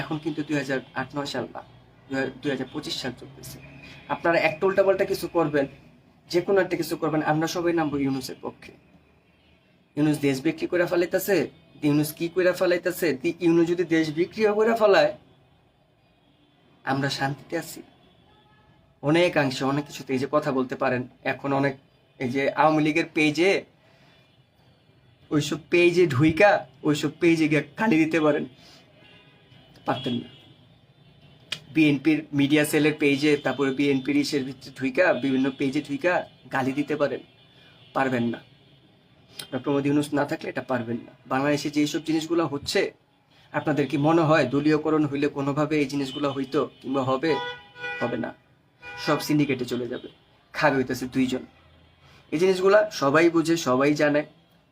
এখন কিন্তু 2008-9 সাল না, 2025 সাল চলতেছে। আপনারা একটা উল্টাপাল্টা কিছু করবেন, যে কোনো একটা কিছু করবেন, আমরা সবাই নামবো ইউনূসের পক্ষে। ইউনূস দেশ বিক্রি করে ফেলাইতেছে, ইউনূস কি করে ফেলাইতেছে, ইউনূস যদি দেশ বিক্রিও করে ফেলায়, আমরা শান্তিতে আছি অনেকাংশে, অনেক কিছুতে। এই যে কথা বলতে পারেন এখন অনেক, এই যে আওয়ামী লীগের পেজে, ওইসব পেজে ঢুইকা ওইসব পেজে গিয়ে গালি দিতে পারেন, পারতেন না। বিএনপির মিডিয়া সেলের পেজে, তারপরে বিএনপির ইসের ভিতরে ঢুইকা, বিভিন্ন পেজে ঢুইকা গালি দিতে পারবেন না। ডক্টর মোহাম্মদ ইউনূস না থাকলে এটা পারবেন না। বাংলাদেশে যেসব জিনিসগুলো হচ্ছে, আপনাদের কি মনে হয় দলীয়করণ হইলে কোনোভাবে এই জিনিসগুলো হইতো কিংবা হবে? হবে না, সব সিন্ডিকেটে চলে যাবে। খাবে হইতেছে 2 জন, এই জিনিসগুলা সবাই বুঝে, সবাই জানে,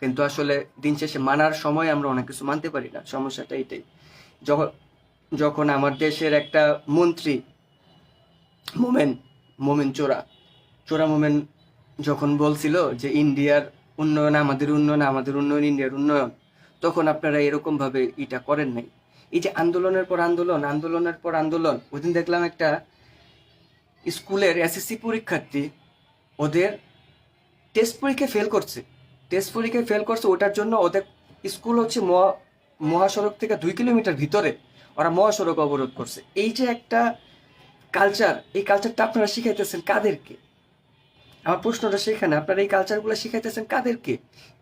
কিন্তু আসলে দিন শেষে মানার সময় আমরা অনেক কিছু মানতে পারি না। সমস্যাটা এটাই। যখন যখন আমার দেশের একটা মন্ত্রী মোমেন মোমেন চোরা চোরা মোমেন যখন বলছিল যে ইন্ডিয়ার উন্নয়ন আমাদের উন্নয়ন, আমাদের উন্নয়ন ইন্ডিয়ার উন্নয়ন, তখন আপনারা এরকম ভাবে এটা করেন নাই। এই যে আন্দোলনের পর আন্দোলন, আন্দোলনের পর আন্দোলন, ওইদিন দেখলাম একটা স্কুলের এসএসসি পরীক্ষার্থী ওদের টেস্ট পরীক্ষায় ফেল করছে। টেস্ট পরীক্ষায় ফেল করছে, ওটার জন্য ওদের স্কুল হচ্ছে মহাসড়ক থেকে 2 কিলোমিটার ভিতরে, ওরা মহাসড়ক অবরোধ করছে। এই যে একটা কালচার, এই কালচারটা আপনারা শিখাইতেছেন কাদেরকে? আমার প্রশ্নটা সেখানে, আপনারা এই কালচারগুলো শিখাইতেছেন কাদেরকে?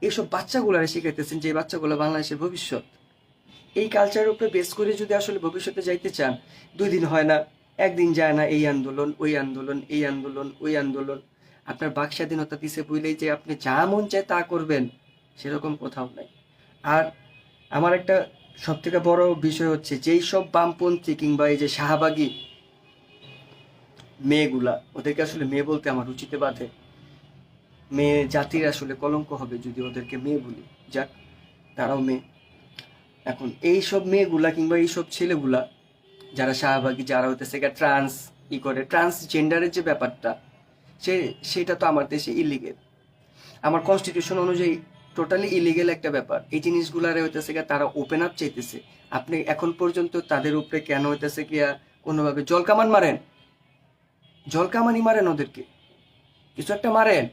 এইসব বাচ্চাগুলারে শিখাইতেছেন, যে বাচ্চাগুলো বাংলাদেশের ভবিষ্যৎ। এই কালচারের উপরে বেস করে যদি আসলে ভবিষ্যতে যাইতে চান, 2 দিন হয় না, একদিন যায় না, এই আন্দোলন ওই আন্দোলন, এই আন্দোলন ওই আন্দোলন। আপনার বাক স্বাধীনতা দিছে বলেই যে আপনি যা মন চায় তা করবেন, সেরকম কোথাও নাই। আর আমার একটা সব থেকে বড় বিষয় হচ্ছে, যেই সব বামপন্থী কিংবা এই যে শাহবাগী মেয়েগুলা, ওদেরকে আসলে মেয়ে বলতে আমার রুচিতে বাধে। মেয়ে জাতির আসলে কলঙ্ক হবে যদি ওদেরকে মেয়ে বলি। যাক, তারাও মেয়ে। এখন এই সব মেয়েগুলা কিংবা এই সব ছেলেগুলা যারা শাহবাগী, যারা হইতেছে ট্রান্স করে, ট্রান্সজেন্ডারের যে ব্যাপারটা, সেটা তো আমার দেশে ইলিগেল। আমার কনস্টিটিউশন অনুযায়ী টোটালি ইলিগেল একটা ব্যাপার। এই জিনিসগুলারে হইতেছে তারা ওপেন আপ চাইতেছে। আপনি এখন পর্যন্ত তাদের উপরে কেন হইতেছে গিয়া কোনোভাবে জলকামান মারেন? জলকামানি মারেন, ওদেরকে কিছু একটা মারেন,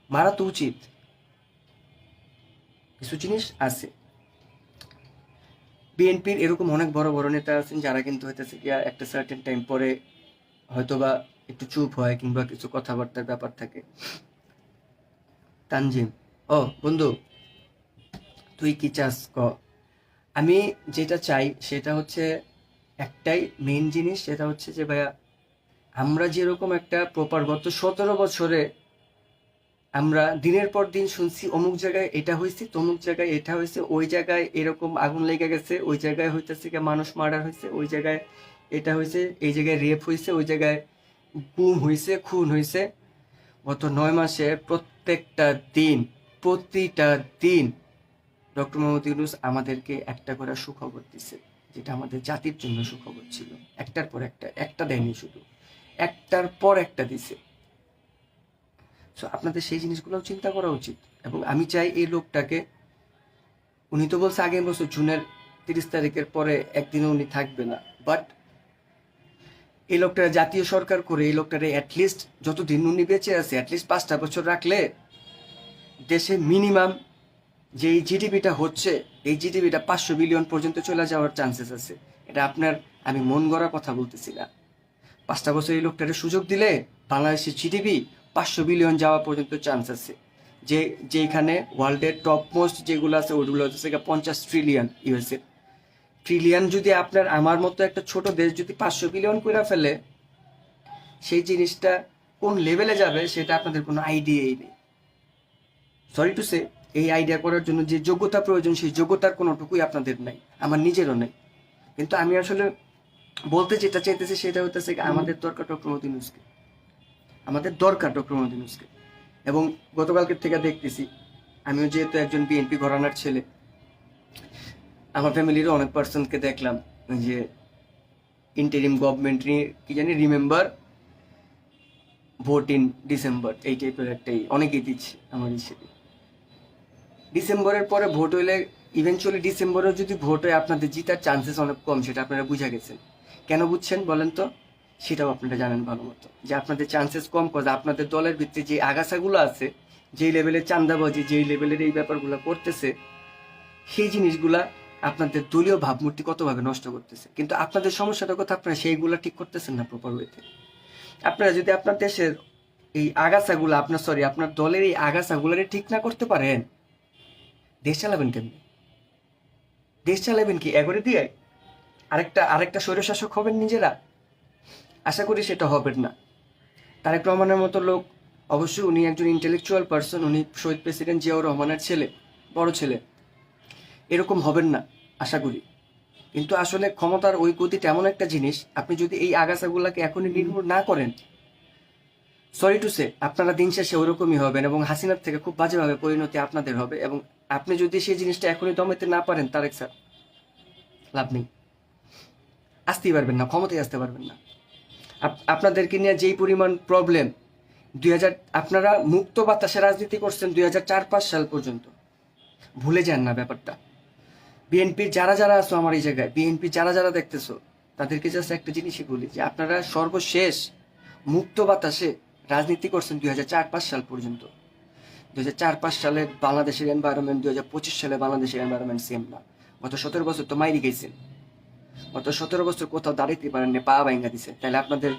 মারা তো উচিত। কিছু জিনিস আছে। বিএনপির এরকম অনেক বড় বড় নেতা আছেন যারা কিন্তু হইতেছে গিয়া একটা সার্টেন টাইম পরে হয়তোবা একটু চুপ হয় কিংবা কিছু কথাবার্তার ব্যাপার থাকে। তানজিম, ও বন্ধু, তুই কি চাস ক? আমি যেটা চাই সেটা হচ্ছে একটাই মেইন জিনিস, সেটা হচ্ছে যে ভাইয়া, আমরা যেরকম একটা প্রপার গত 17 বছরে আমরা দিনের পর দিন শুনছি অমুক জায়গায় এটা হয়েছে, তমুক জায়গায় এটা হয়েছে, ওই জায়গায় এরকম আগুন লেগে গেছে, ওই জায়গায় হইতেছে মানুষ মার্ডার হয়েছে, ওই জায়গায় এটা হয়েছে, এই জায়গায় রেপ হয়েছে, ওই জায়গায় গুম হয়েছে, খুন হয়েছে। গত 9 মাসে প্রতিটা দিন ডক্টর মোহাম্মদ ইউনূস আমাদেরকে একটা করে সুখবর দিছে, যেটা আমাদের জাতির জন্য সুখবর ছিল। একটার পর একটা, একটা দেয়নি, শুধু একটার পর একটা দিছে। সো আপনাদের সেই জিনিসগুলোও চিন্তা করা উচিত। এবং আমি চাই এই লোকটাকে, উনি তো বলছে আগের বছর জুনের 30 তারিখের পরে একদিনও উনি থাকবে না, বাট এই লোকটা জাতীয় সরকার করে এই লোকটারে অ্যাটলিস্ট যতদিন উনি বেঁচে আছে অ্যাটলিস্ট 5টা বছর রাখলে দেশে মিনিমাম যে জিডিপিটা হচ্ছে, এই জিডিপিটা 500 বিলিয়ন পর্যন্ত চলে যাওয়ার চান্সেস আছে। এটা আপনার, আমি মন গড়া কথা বলতেছি না। 5টা বছর এই লোকটারে সুযোগ দিলে বাংলাদেশের জিডিপি 500 বিলিয়ন যাওয়া পর্যন্ত চান্স আছে। যেখানে ওয়ার্ল্ডের টপ মোস্ট যেগুলো আছে ওইগুলো হচ্ছে 50 ট্রিলিয়ন ইউএসএ। ট্রিলিয়ন যদি আপনার আমার মতো একটা ছোট দেশ যদি 500 বিলিয়ন করে ফেলে, সেই জিনিসটা কোন লেভেলে যাবে সেটা আপনাদের কোনো আইডিয়াই নেই। সরি টু সে, এই আইডিয়া করার জন্য যে যোগ্যতা প্রয়োজন সেই যোগ্যতার কোনোটুকুই আপনাদের নাই, আমার নিজেরও নেই। কিন্তু আমি আসলে বলতে যেটা চাইতেছি সেটা হইতেছে আমাদের দরকার ডক্টর মোহাম্মদ ইউনূসকে, আমাদের দরকার ডক্টর মোহাম্মদ ইউনূসকে। এবং গতকালকের থেকে দেখতেছি, আমিও যেহেতু একজন বিএনপি ঘরানার ছেলে, আমার ফ্যামিলিরও অনেক পার্সনকে দেখলাম যে ইন্টারিম গভর্নমেন্ট কি জানি রিমেম্বার ভোট ইন ডিসেম্বর, এই টাইপের একটাই অনেকেই দিচ্ছে আমার হিসেবে। ডিসেম্বরের পরে ভোট হইলে ইভেনচুয়ালি ডিসেম্বরেও যদি ভোট হয় আপনাদের জিতার চান্সেস অনেক কম, সেটা আপনারা বুঝা গেছেন। কেন বুঝছেন বলেন তো? সেটাও আপনারা জানেন ভালো মতো, যে আপনাদের চান্সেস কম কজ আপনাদের দলের ভিত্তি যে আগাছাগুলো আছে, যেই লেভেলের চান্দাবাজি, যেই লেভেলের এই ব্যাপারগুলো করতেছে, সেই জিনিসগুলা আপনাদের দলীয় ভাবমূর্তি কতভাবে নষ্ট করতেছে। কিন্তু আপনাদের সমস্যাটা কথা, আপনারা সেইগুলা ঠিক করতেছেন না প্রপার ওয়েতে। আপনারা যদি আপনার দেশের এই আগাছাগুলো, আপনার দলের এই আগাছাগুলারে ঠিক না করতে পারেন, দেশ চালাবেন কেমনি? দেশ চালাবেন কি এগরে দিয়ে? আরেকটা স্বৈরশাসক হবেন নিজেরা? আশা করি সেটা হবেন না। তারেক রহমানের মতো লোক, অবশ্যই উনি একজন ইন্টেলেকচুয়াল পার্সন, উনি শহীদ প্রেসিডেন্ট জিয়াউর রহমানের ছেলে, বড় ছেলে, এরকম হবেন না আশা করি। কিন্তু আসলে ক্ষমতার ওই গতিটা এমন একটা জিনিস, আপনি যদি এই আগাছাগুলাকে এখনই নির্মূল না করেন, সরি টু সে, আপনারা দিন শেষে ওরকমই হবেন এবং হাসিনার থেকে খুব বাজেভাবে পরিণতি আপনাদের হবে। এবং আপনি যদি সেই জিনিসটা এখনই দমাতে না পারেন তারেক স্যার, লাভ নেই, আসতেই পারবেন না, ক্ষমতায় আসতে পারবেন না। আপনাদেরকে নিয়ে যেই পরিমাণ প্রবলেম, 2000 আপনারা মুক্ত বাতাসে রাজনীতি করছেন 2004-5 সাল পর্যন্ত, ভুলে যান না ব্যাপারটা। বিএনপির যারা যারা আছো আমার এই জায়গায়, বিএনপি যারা যারা দেখতেছো, তাদেরকে জাস্ট একটা জিনিসই বলি যে আপনারা সর্বশেষ মুক্ত বাতাসে রাজনীতি করছেন 2004-5 সাল পর্যন্ত। 2004-5 সালের বাংলাদেশের এনভায়রনমেন্ট 2025 সালে বাংলাদেশের এনভায়রনমেন্ট সেম না। গত 17 বছর তো মাইরি গেছেন, গত 17 বছর কোথাও দাঁড়াইতে পারেননি, পা ভাঙ্গা দিছে। তাহলে আপনাদের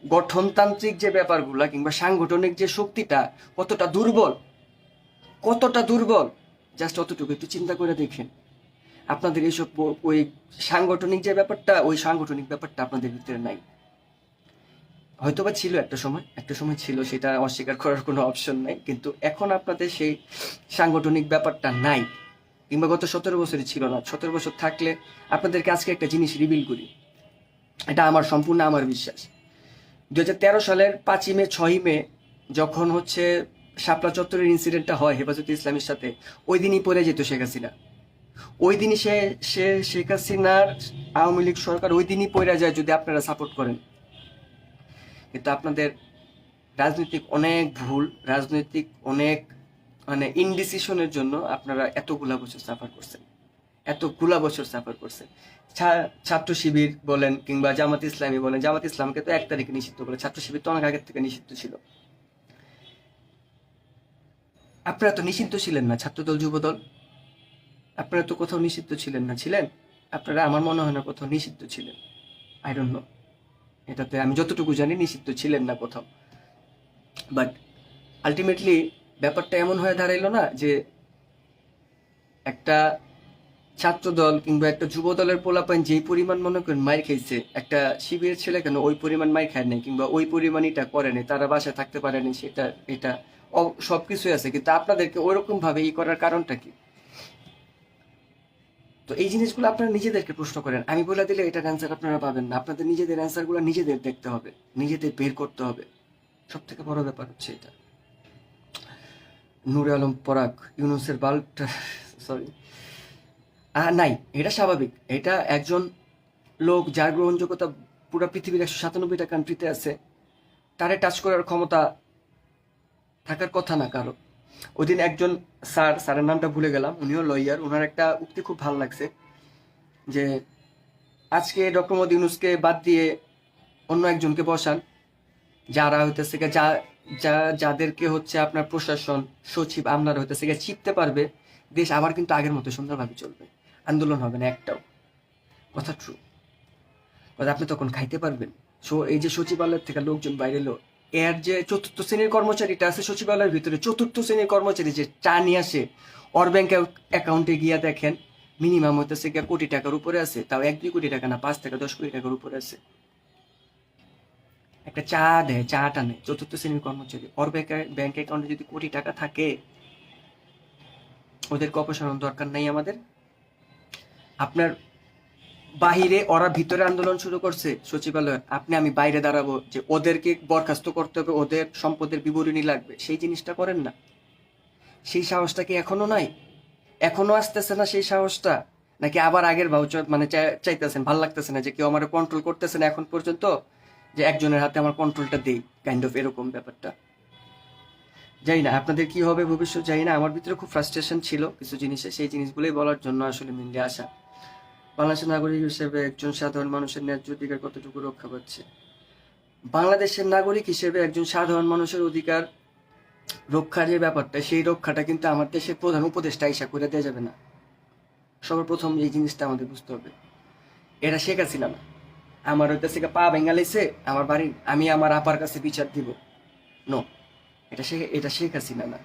গঠনতান্ত্রিক যে ব্যাপারগুলা কিংবা সাংগঠনিক যে শক্তিটা কতটা দুর্বল, কতটা দুর্বল, জাস্ট অতটুকু একটু চিন্তা করে দেখেন। আপনাদের এইসব ওই সাংগঠনিক যে ব্যাপারটা, ওই সাংগঠনিক ব্যাপারটা আপনাদের ভিতরে নাই। হয়তোবা ছিল একটা সময় ছিল, সেটা অস্বীকার করার কোনো অপশন নাই, কিন্তু এখন আপনাদের সেই সাংগঠনিক ব্যাপারটা নাই, কিংবা গত 17 বছরই ছিল না। 17 বছর থাকলে আপনাদেরকে আজকে একটা জিনিস রিভিল করি, এটা আমার সম্পূর্ণ আমার বিশ্বাস। 2013 সালের 5ই মে 6ই মে যখন হচ্ছে শাপলা চত্বরের ইনসিডেন্টটা হয় হেফাজতে ইসলামের সাথে, ওই দিনই পড়ে যেত শেখ হাসিনা। ওই দিনই সে শেখ হাসিনার আওয়ামী লীগ সরকার ওই দিনই পড়ে যায় যদি আপনারা সাপোর্ট করেন। কিন্তু আপনাদের রাজনৈতিক অনেক ভুল, রাজনৈতিক অনেক মানে ইনডিসিশনের জন্য আপনারা এতগুলা বছর সাফার করছেন, এতগুলা বছর সাফার করছেন। ছাত্র শিবির বলেন কিংবা জামাত ইসলামী বলেন, জামাত ইসলামকে তো 1 তারিখে নিষিদ্ধ করে, ছাত্র শিবির তো অনেক আগের থেকে নিষিদ্ধ ছিল। আপনারা তো নিষিদ্ধ ছিলেন না, ছাত্রদল যুবদল আপনারা তো কোথাও নিষিদ্ধ ছিলেন না, ছিলেন? আপনারা আমার মনে হয় না কোথাও নিষিদ্ধ ছিলেন, আই ডোন্ট নো, এটাতে আমি যতটুকু জানি নিষিদ্ধ ছিলেন না কোথাও। বাট আলটিমেটলি ব্যাপারটা এমন হয়ে দাঁড়াইলো না যে একটা ছাত্র দল কিংবা একটা যুব দলের পোলাপাইন যেই পরিমাণ মনে করেন মাইর খাইছে, একটা শিবিরের ছেলে কেন ওই পরিমাণ মাইর খায় নাই কিংবা ওই পরিমাণ এটা করে নাই, তারা বাসায় থাকতে পারেনি, সেটা এটা সবকিছুই আছে। কিন্তু আপনাদেরকে ওইরকম ভাবে করার কারণটা কি? তো এই জিনিসগুলো আপনারা নিজেদেরকে প্রশ্ন করেন, আমি বলে দিলে এটার অ্যান্সার আপনারা পাবেন না। আপনাদের নিজেদের অ্যান্সারগুলো নিজেদের দেখতে হবে, নিজেদের বের করতে হবে। সব থেকে বড় ব্যাপার হচ্ছে এটা। নূরে আলম পরাগ ইউনুসের বাল্বটা সরি নাই, এটা স্বাভাবিক। এটা একজন লোক যার গ্রহণযোগ্যতা পুরো পৃথিবীর 197টা কান্ট্রিতে আছে, তারে টাচ করার ক্ষমতা থাকার কথা না কারো। ওই দিন একজন স্যারের নামটা ভুলে গেলাম, উনিও লয়ার, ওনার একটা উক্তি খুব ভালো লাগছে যে আজকে ডক্টর মোহাম্মদ ইউনূসকে বাদ দিয়ে অন্য একজনকে বসান, যারা হইতেছে যাদেরকে হচ্ছে আপনার প্রশাসন সচিব আমলারা হইতেছে চিপতে পারবে, দেশ আবার কিন্তু আগের মতো সুন্দরভাবে চলবে, আন্দোলন হবে না একটাও। কথা ট্রু, কথা আপনি তখন খাইতে পারবেন। এই যে সচিবালয়ের থেকে লোকজন বাইরে এলো, এর যে 4র্থ শ্রেণীর কর্মচারীটা আছে সচিবালয়ের ভিতরে, 4র্থ শ্রেণীর কর্মচারী যে চা নিয়ে আসে, ওর ব্যাংক অ্যাকাউন্টে গিয়া দেখেন মিনিমাম হইতেছে কোটি টাকার উপরে আছে, তাও 1-2 কোটি টাকা না, 5 থেকে 10 কোটি টাকার উপরে আছে। একটা চা দেয়, চা টানে 4র্থ শ্রেণীর কর্মচারী, ওর ব্যাংক অ্যাকাউন্টে যদি কোটি টাকা থাকে, ওদেরকে অপসারণ দরকার নাই আমাদের। আপনার বাহিরে ওরা ভিতরে আন্দোলন শুরু করছে সচিবালয়ের, আমি বাইরে দাঁড়াবো যে ওদেরকে বরখাস্ত করতে হবে, ওদের সম্পদের বিবরণী লাগবে, সেই জিনিসটা করেন না। সেই সাহসটা কি এখনো নাই? এখনো আসতেছে না সেই সাহসটা? নাকি আবার আগের ভাউচার মানে চাইতেছেন, ভাল লাগতেছে না যে কেউ আমার কন্ট্রোল করতেছে না এখন পর্যন্ত, যে একজনের হাতে আমার কন্ট্রোলটা দেই, কাইন্ড অফ এরকম ব্যাপারটা। জানি না আপনাদের কি হবে ভবিষ্যৎ, জানি না। আমার ভিতরে খুব ফ্রাস্ট্রেশন ছিল কিছু জিনিসে, সেই জিনিসগুলোই বলার জন্য আসলে মেনলি আসা। বাংলাদেশের নাগরিক হিসেবে একজন সাধারণ মানুষের ন্যায্য অধিকার কতটুকু রক্ষা পাচ্ছে? বাংলাদেশের নাগরিক হিসেবে একজন সাধারণ মানুষের অধিকার রক্ষার যে ব্যাপারটা, সেই রক্ষাটা কিন্তু আমার দেশের প্রধান উপদেষ্টা আইসা করে দেওয়া যাবে না। সর্বপ্রথম এই জিনিসটা আমাদের বুঝতে হবে, এটা শেখ হাসিনা না। আমার হইতেছে পা ভেঙা লাইছে আমার বাড়ির, আমি আমার আপার কাছে বিচার দিব, নো, এটা শেখ হাসিনা না।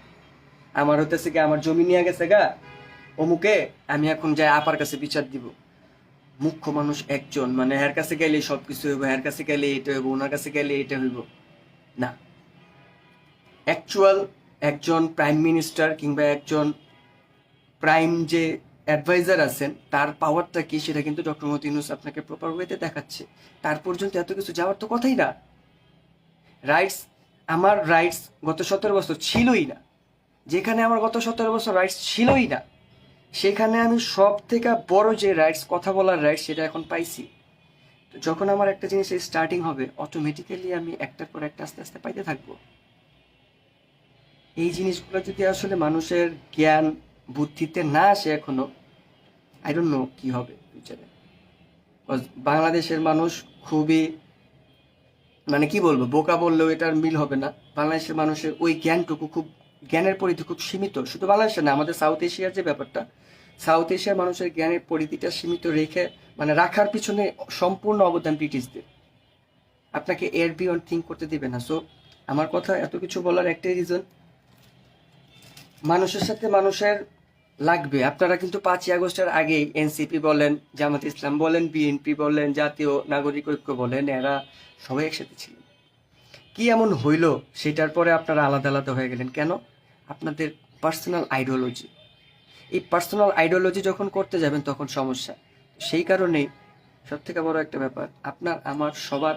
আমার হইতেছে আমার জমি নিয়ে গেছে অমুকে, আমি এখন যাই আপার কাছে বিচার দিব। মুখ্য মানুষ একজন, মানে এর কাছে গেলে সবকিছু হইব, এর কাছে গেলে এটা হইব, ওনার কাছে গেলে এটা হইব না। অ্যাকচুয়াল একজন প্রাইম মিনিস্টার কিংবা একজন প্রাইম যে অ্যাডভাইজার আছেন, তার পাওয়ারটা কি সেটা কিন্তু ডক্টর মোহাম্মদ ইউনূস আপনাকে প্রপার ওয়েতে দেখাচ্ছে। তার পর্যন্ত এত কিছু যাওয়ার তো কথাই না। রাইটস আমার রাইটস গত 17 বছর ছিলই না, যেখানে আমার গত 17 বছর রাইটস ছিলই না, সেখানে আমি সব থেকে বড় যে রাইটস, কথা বলার রাইটস, সেটা এখন পাইছি। তো যখন আমার একটা জিনিসের স্টার্টিং হবে, অটোমেটিক্যালি আমি একটার পর একটা আস্তে আস্তে পাইতে থাকবো। এই জিনিসগুলো যদি আসলে মানুষের জ্ঞান বুদ্ধিতে না আসে এখনো, আই ডোন্ট নো কি হবে ফিউচারে। বাংলাদেশের মানুষ খুবই, মানে কি বলবো, বোকা বললেও এটার মিল হবে না। বাংলাদেশের মানুষের ওই জ্ঞানটুকু খুব, জ্ঞানের পরিধি খুব সীমিত। শুধু বাংলাদেশে না, আমাদের সাউথ এশিয়ার যে ব্যাপারটা, সাউথ এশিয়ার মানুষের জ্ঞানের পরিধিটা সীমিত রেখে, মানে রাখার পিছনে সম্পূর্ণ অবদান ব্রিটিশদের। আপনাকে এর বিয়ন্ড থিঙ্ক করতে দিবে না। সো আমার কথা এত কিছু বলার একটাই রিজন, মানুষের সাথে মানুষের লাগবে। আপনারা কিন্তু 5ই আগস্টের আগেই এনসিপি বলেন, জামাত ইসলাম বলেন, বিএনপি বলেন, জাতীয় নাগরিক ঐক্য বলেন, এরা সবাই একসাথে ছিলেন। কি এমন হইল সেটার পরে আপনারা আলাদা আলাদা হয়ে গেলেন কেন? আপনাদের পার্সোনাল আইডিওলজি। এই পার্সোনাল আইডিওলজি যখন করতে যাবেন তখন সমস্যা। সেই কারণেই সব থেকে বড় একটা ব্যাপার, আপনার আমার সবার,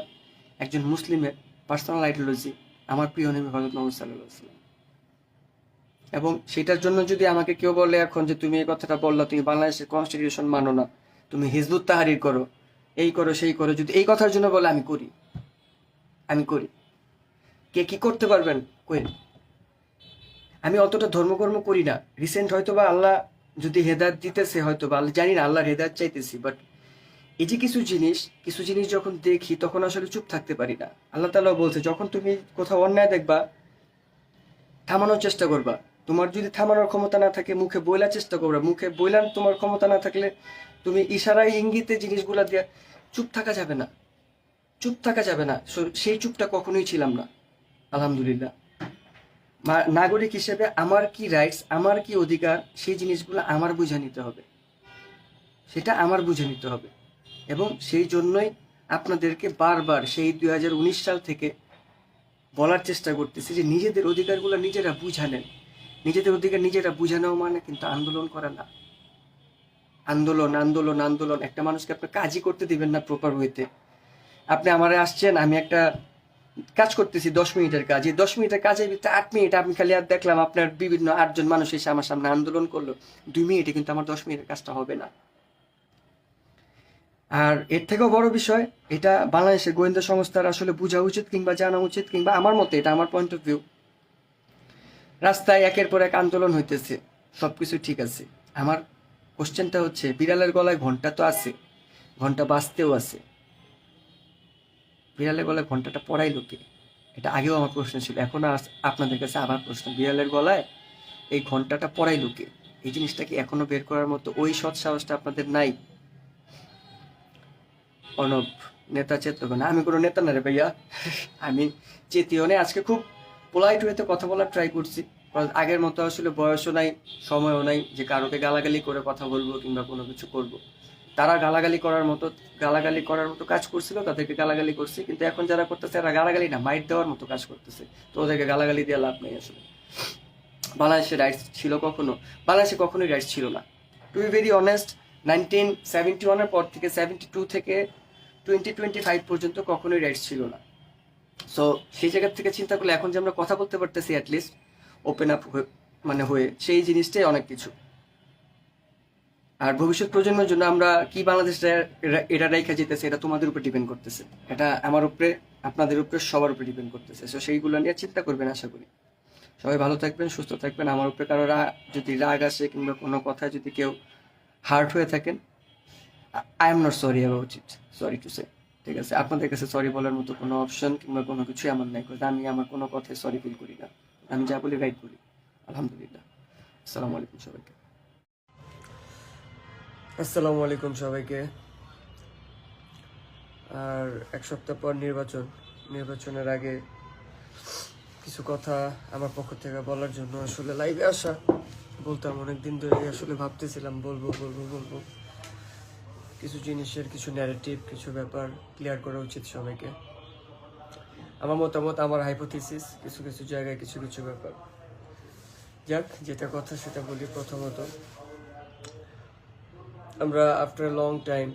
একজন মুসলিমের পার্সোনাল আইডিওলজি আমার প্রিয় নবী হযরত মুহাম্মদ সাল্লাল্লাহু আলাইহি ওয়াসাল্লাম। এবং সেটার জন্য যদি আমাকে কেউ বলে এখন যে তুমি এই কথাটা বললা, তুমি বাংলাদেশের কনস্টিটিউশন মানো না, তুমি হিজবুত তাহরির করো, এই করো সেই করো, যদি এই কথার জন্য বলে, আমি করি, আমি করি। কে কি করতে পারবেন কইন। আমি অতটা ধর্মকর্ম করি না। রিসেন্ট হয়তো বা আল্লাহ যদি হেদায়েত দিতেছে, হয়তো বা জানি না, আল্লাহর হেদায়েত চাইতেছি, বাট এই যে কিছু জিনিস যখন দেখি তখন আসলে চুপ থাকতে পারি না। আল্লাহ তাআলা বলছে, যখন তুমি কোথাও অন্যায় দেখবা, থামানোর চেষ্টা করবা। তোমার যদি থামানোর ক্ষমতা না থাকে, মুখে বইলার চেষ্টা করবা। মুখে বইলার তোমার ক্ষমতা না থাকলে, তুমি ইশারায় ইঙ্গিতে জিনিসগুলা দিয়ে, চুপ থাকা যাবে না, চুপ থাকা যাবে না। সেই চুপটা কখনোই ছিলাম না, আলহামদুলিল্লাহ। নাগরিক হিসেবে আমার কি রাইটস, আমার কি অধিকার, সেই জিনিসগুলো আমার বুঝে নিতে হবে, সেটা আমার বুঝে নিতে হবে। এবং সেই জন্যই আপনাদেরকে বারবার সেই 2019 সাল থেকে বলার চেষ্টা করতেছি যে নিজেদের অধিকারগুলো নিজেরা বুঝা নেন। নিজেদের অধিকার নিজেরা বুঝে নেওয়া মানে কিন্তু আন্দোলন করা না। আন্দোলন আন্দোলন আন্দোলন, একটা মানুষকে আপনি কাজই করতে দিবেন না প্রপার ওয়েতে। আপনি আমারে আসছেন, আমি একটা কাজ করতেছি 10 মিনিটের কাজ, এই 10 মিনিটের কাজের ভিতরে 8 মিনিট আমি খালি আর দেখলাম আপনার বিভিন্ন 8জন মানুষ এসে আমার সামনে আন্দোলন করলো, 2 মিনিটে কিন্তু আমার 10 মিনিটের কাজটা হবে না। আর এর থেকেও বড় বিষয়, এটা বাংলাদেশের গোয়েন্দা সংস্থার আসলে বোঝা উচিত, কিংবা জানা উচিত, কিংবা আমার মতে, এটা আমার পয়েন্ট অফ ভিউ। রাস্তায় একের পর এক আন্দোলন হইতেছে, সবকিছু ঠিক আছে। আমার কোশ্চেনটা হচ্ছে, বিড়ালের গলায় ঘন্টা তো আছে, ঘন্টা বাজতেও আছে, বিড়ালের গলায় ঘন্টাটা পড়াইলো কে? এটা আগেও আমার প্রশ্ন ছিল, এখন আপনাদের কাছে আবার প্রশ্ন, বিড়ালের গলায় এই ঘন্টাটা পড়াইলো কে? এই জিনিসটা কি এখনো বের করার মতো ওই সৎ সাহসটা আপনাদের নাই? অনব নেতা চেতক না, আমি কোনো নেতা না রে ভাইয়া। আমি চেতিও নেই। আজকে খুব পোলাইট ওয়েতে কথা বলার ট্রাই করছি। আগের মতো আসলে বয়সও নাই, সময়ও নাই যে কারোকে গালাগালি করে কথা বলবো কিংবা কোনো কিছু করব। তারা গালাগালি করার মতো কাজ করছিল, তাদেরকে গালাগালি করছি। কিন্তু এখন যারা করতেছে, এরা গালাগালি না, মাইট দেওয়ার মতো কাজ করতেছে। তো ওদেরকে গালাগালি দিয়ে লাভ নেই আসলে। বাংলাদেশে রাইটস ছিল কখনো? বাংলাদেশে কখনোই রাইটস ছিল না। টু বি ভেরি অনেস্ট, 1971-এর পর থেকে 72 থেকে 2025 পর্যন্ত কখনোই রাইটস ছিল না। সো সেই জায়গা থেকে চিন্তা করলে এখন যে আমরা কথা বলতে পারতেছি অ্যাটলিস্ট ওপেন আপ মানে হয়ে, সেই জিনিসটাই অনেক কিছু। আর ভবিষ্যৎ প্রজন্মের জন্য আমরা কি বাংলাদেশটা এটা রেখে যেতেছে, এটা তোমাদের উপর ডিপেন্ড করতেছে, এটা আমার উপরে, আপনাদের উপরে, সবার উপরে ডিপেন্ড করতেছে। সো সেইগুলো নিয়ে চিন্তা করবেন। আশা করি সবাই ভালো থাকবেন, সুস্থ থাকবেন। আমার উপরে কারো যদি রাগ আসে কিংবা কোনো কথায় যদি কেউ হার্ট হয়ে থাকেন, I am not sorry about it, sorry to সে। ঠিক আছে, আপনাদের কাছে সরি বলার মতো কোনো অপশন কিংবা কোনো কিছুই আমার নাই, কারণ আমি আমার কোনো কথায় সরি ফিল করি না। আমি যা বলি রাইট বলি, আলহামদুলিল্লাহ। আসসালামু আলাইকুম সবাইকে। আসসালামু আলাইকুম সবাইকে। আর এক সপ্তাহ পর নির্বাচনের আগে কিছু কথা আমার পক্ষ থেকে বলার জন্য আসলে লাইভে আসা। বলতাম, অনেকদিন ধরে আসলে ভাবতেছিলাম বলবো। কিছু জিনিসের কিছু ন্যারেটিভ, কিছু ব্যাপার ক্লিয়ার করা উচিত সবাইকে। আমার মতামত, আমার হাইপোথিসিস, কিছু জায়গায় কিছু ব্যাপার। যাক, যেটা কথা সেটা বলি। প্রথমত, আমরা আফটার লং টাইম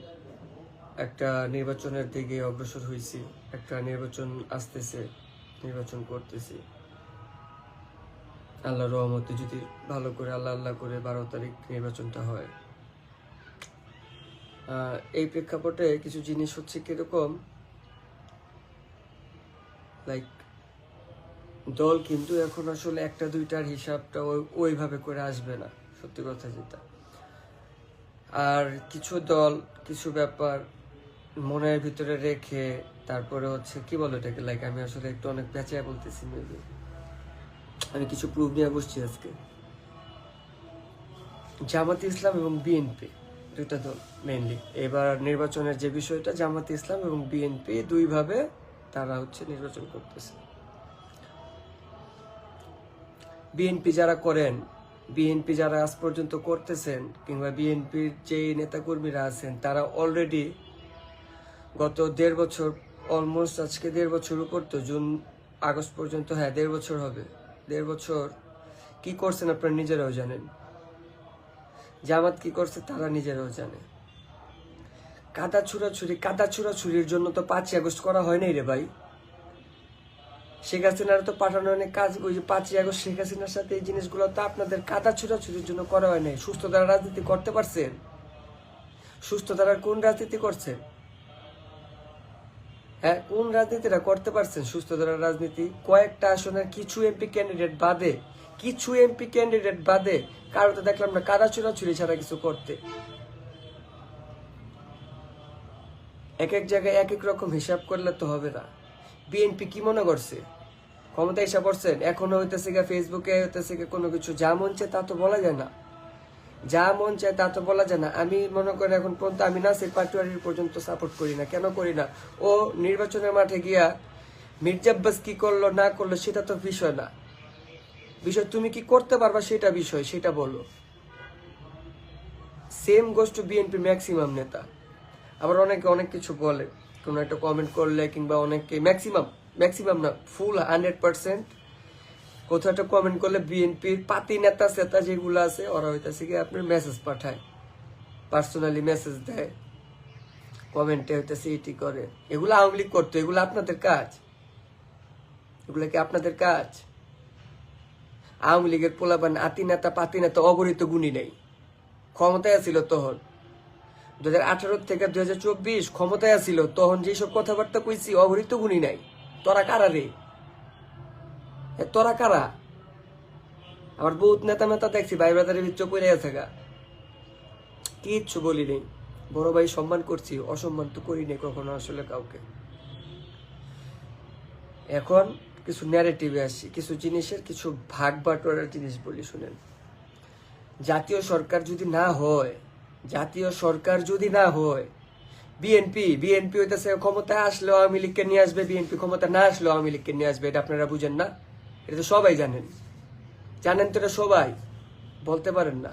একটা নির্বাচনের দিকে অগ্রসর হয়েছি। একটা নির্বাচন আসতেছে, নির্বাচন করতেছি। আল্লাহ রহমতে যদি ভালো করে আল্লাহ করে 12 তারিখ নির্বাচনটা হয়। এই প্রেক্ষাপটে কিছু জিনিস হচ্ছে কিরকম, লাইক দল কিন্তু এখন আসলে একটা দুইটার হিসাবটা ওইভাবে করে আসবে না, সত্যি কথা যেটা। আর কিছু দল কিছু ব্যাপার মনের ভিতরে রেখে তারপরে হচ্ছে কি বলো এটাকে, লাইক আমি আসলে একটু অনেক পেঁচায় বলতেছি, মেবি আমি কিছু প্রুফ নিয়ে বসছি আজকে। জামাতে ইসলাম এবং বিএনপি দুইটা দল মেইনলি এবার নির্বাচনের যে বিষয়টা, জামাতে ইসলাম এবং বিএনপি দুইভাবে তারা হচ্ছে নির্বাচন করতেছে। বিএনপি যারা করেন, বিএনপি যারা আজ পর্যন্ত করতেছেন, কিংবা বিএনপির যে নেতাকর্মীরা আছেন, তারা অলরেডি গত 1.5 বছর, অলমোস্ট আজকে 1.5 বছর উপর তো, জুন আগস্ট পর্যন্ত, হ্যাঁ 1.5 বছর হবে। 1.5 বছর কি করছেন আপনারা নিজেরাও জানেন, জামাত কি করছে তারা নিজেরাও জানে। কাদা ছুড়াছুরির জন্য তো 5ই আগস্ট করা হয় নাই রে ভাই। শেখ হাসিনার তো পাঠানো অনেক কাজ, ওই যে 5ই আগস্ট শেখ হাসিনার সাথে এই জিনিসগুলো তো আপনাদের কাদা ছুড়াছুরির জন্য করা হয় নাই। সুস্থ ধারা রাজনীতি করতে পারছেন? সুস্থ ধারার কোন রাজনীতি করছেন? হ্যাঁ, কোন রাজনীতিটা করতে পারছেন? সুস্থ ধারার রাজনীতি কয়েকটা আসনের কিছু এমপি ক্যান্ডিডেট বাদে কারোতে দেখলাম না কাদা ছুড়াছুরি ছাড়া কিছু করতে। এক এক জায়গায় এক এক রকম হিসাব করলে তো হবে না। বিএনপি কি মনে করছে ক্ষমতা হিসাব করছেন? এখনো হইতেছে গা ফেসবুকে হইতেছে গা কোনো কিছু যা মন চায় তা তো বলা যায় না, যা মন চায় তা তো বলা যায় না। আমি মনে করি এখন পর্যন্ত আমি নাসির পাটোয়ারির পর্যন্ত সাপোর্ট করি না। কেন করি না? ও নির্বাচনের মাঠে গিয়া মির্জা আব্বাস কি করলো না করলো সেটা তো বিষয় না, বিষয় তুমি কি করতে পারবা সেটা বিষয়, সেটা বলো। Same goes to BNP maximum নেতা। আবার অনেকে অনেক কিছু বলে, কোনো একটা কমেন্ট করলে কিংবা অনেকে ম্যাক্সিমাম না, ফুল 100% কোথাও একটা কমেন্ট করলে বিএনপির পাতি নেতা সেতা যেগুলো আছে ওরা হইতেছে কি আপনার মেসেজ পাঠায়, পার্সোনালি মেসেজ দেয়, কমেন্টে হইতেছে এটি করে। এগুলো আওয়ামী লীগ করতো, এগুলো আপনাদের কাজ? এগুলো কি আপনাদের কাজ? আওয়ামী লীগের পোলাপান আতি নেতা পাতি নেতা অগণিত গুণী নেই, ক্ষমতায় ছিল তখন 2018 থেকে 2024 ক্ষমতায় ছিল তখন যেসব কথাবার্তা কইছি অগণিত গুণী নাই। তোরা কারা রে? তোরা কারা? আমার বহুত নেতা মেতা দেখছি ভাই ব্রাদারের ভিতরে পড়ে আছে গা, কিচ্ছু বলি নেই। বড় ভাই সম্মান করছি, অসম্মান তো করি নাই কখনো আসলে কাউকে। এখন কিছু ন্যারেটিভে আসি, কিছু জিনিসের কিছু ভাগ বাটোয়ারার জিনিস বলি শুনেন। জাতীয় সরকার যদি না হয় বিএনপি হইতেছে ক্ষমতায় আসলে আওয়ামী লীগকে নিয়ে আসবে, বিএনপি ক্ষমতা না আসলে আওয়ামী লীগকে নিয়ে আসবে। এটা আপনারা বুঝেন না? এটা তো সবাই জানেন তো, এটা সবাই বলতে পারেন না।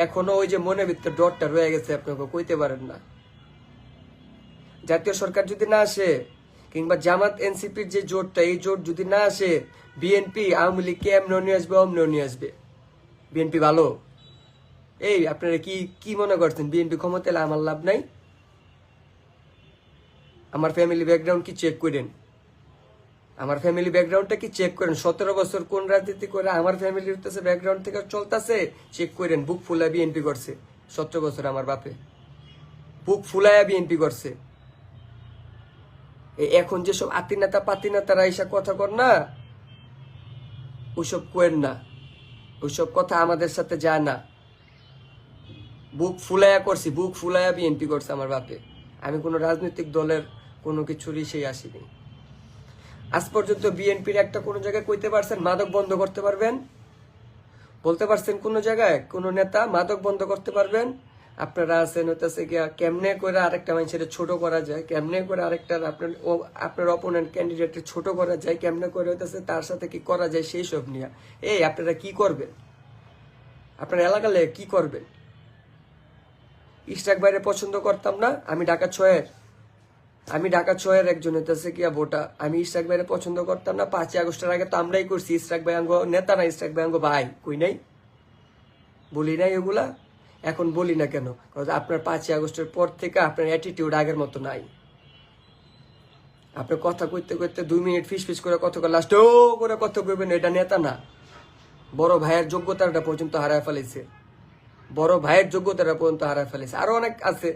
এখনো ওই যে মনের ভিতরে ডরটা রয়ে গেছে, আপনাকে কইতে পারেন না। জাতীয় সরকার যদি না আসে কিংবা জামাত এনসিপির যে জোটটা, এই জোট যদি না আসে, বিএনপি আওয়ামী লীগকে এমনও নিয়ে আসবে অমনও নিয়ে আসবে। বিএনপি ভালো? এই আপনারা কি মনে করছেন বিএনপি ক্ষমতা এলে আমার লাভ নাই? আমার ফ্যামিলি ব্যাকগ্রাউন্ড কি চেক করেন? আমার ফ্যামিলি ব্যাকগ্রাউন্ডটা কি চেক করেন? 17 বছর কোন রাজনীতি করে আমার ফ্যামিলি হইতেছে ব্যাকগ্রাউন্ড থেকে চলতেছে, চেক করেন। বুক ফুলায় বিএনপি করছে 17 বছর, আমার বাপে বুক ফুলায় বিএনপি করছে। এখন যেসব আতি নেতা পাতি নেতারা এসব কথা কর না, ওইসব কোয়েন না, ওইসব কথা আমাদের সাথে যায় না। বুক ফুলাইয়া করছি, বুক ফুলাইয়া বিএনপি করছে আমার বাপে। আমি কোনো রাজনৈতিক দলের কোনো কিছুরই সেই আসিনি। আজ পর্যন্ত বিএনপির একটা কোনো জায়গায় কইতে পারছেন মাদক বন্ধ করতে পারবেন? বলতে পারছেন কোন জায়গায় কোন নেতা মাদক বন্ধ করতে পারবেন? আপনারা আছেন হইতেছে গিয়া কেমনে করে আরেকটা মানুষের ছোট করা যায়, কেমনে করে আরেকটা আপনার অপোনেন্ট ক্যান্ডিডেটের ছোট করা যায়, কেমনে করে হইতেছে তার সাথে কি করা যায় সেই সব নিয়ে। এই আপনারা কি করবেন? আপনার এলাকায় কি করবেন? ইস্টাক বাইরে পছন্দ করতাম না, আমি ঢাকা 6-এর একজন হইতেছে গিয়া ভোটার। আমি ইস্টাক বাইরে পছন্দ করতাম না। 5ই আগস্টের আগে তো আমরাই করছি। ইস্টাক ভাই আঙ্গ নেতা না, ইস্টাক ভাই আঙ্গ ভাই, কই নাই? বলি নাই এগুলা? এখন বলি না কেন? কারণ আপনার 5ই আগস্টের পর থেকে আপনার অ্যাটিটিউড আগের মতো নাই। আপনি কথা কইতে কইতে 2 মিনিট ফিস করে কথা লাস্ট ও করে কথা কইবেন, এটা নেতা না। বড় ভাইয়ের যোগ্যতাটা পর্যন্ত হারায় ফেলেছে, বড় ভাইয়ের যোগ্যতাটা পর্যন্ত হারায় ফেলেছে। আরো অনেক আছে,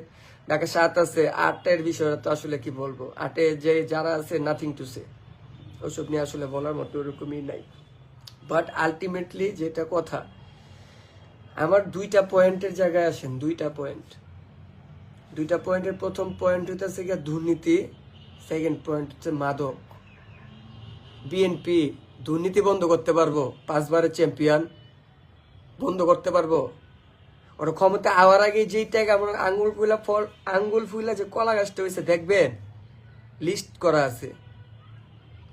ঢাকা 7 আছে, 8-এর বিষয়টা তো আসলে কি বলবো, 8-এ যে যারা আছে নাথিং টু সে, ওসব নিয়ে আসলে বলার মতো ওরকমই নাই। বাট আলটিমেটলি যেটা কথা, আমার 2টা পয়েন্টের জায়গায় আসেন। 2টা পয়েন্টের প্রথম পয়েন্ট হইতেছে গিয়া দুর্নীতি, সেকেন্ড পয়েন্ট হচ্ছে মাদক। বিএনপি দুর্নীতি বন্ধ করতে পারবো? 5 বারের চ্যাম্পিয়ন, বন্ধ করতে পারবো? ওরা ক্ষমতা আওয়ার আগে যেই টাকা আঙ্গুল ফুলা যে কলা গাছটা হয়েছে দেখবেন, লিস্ট করা আছে।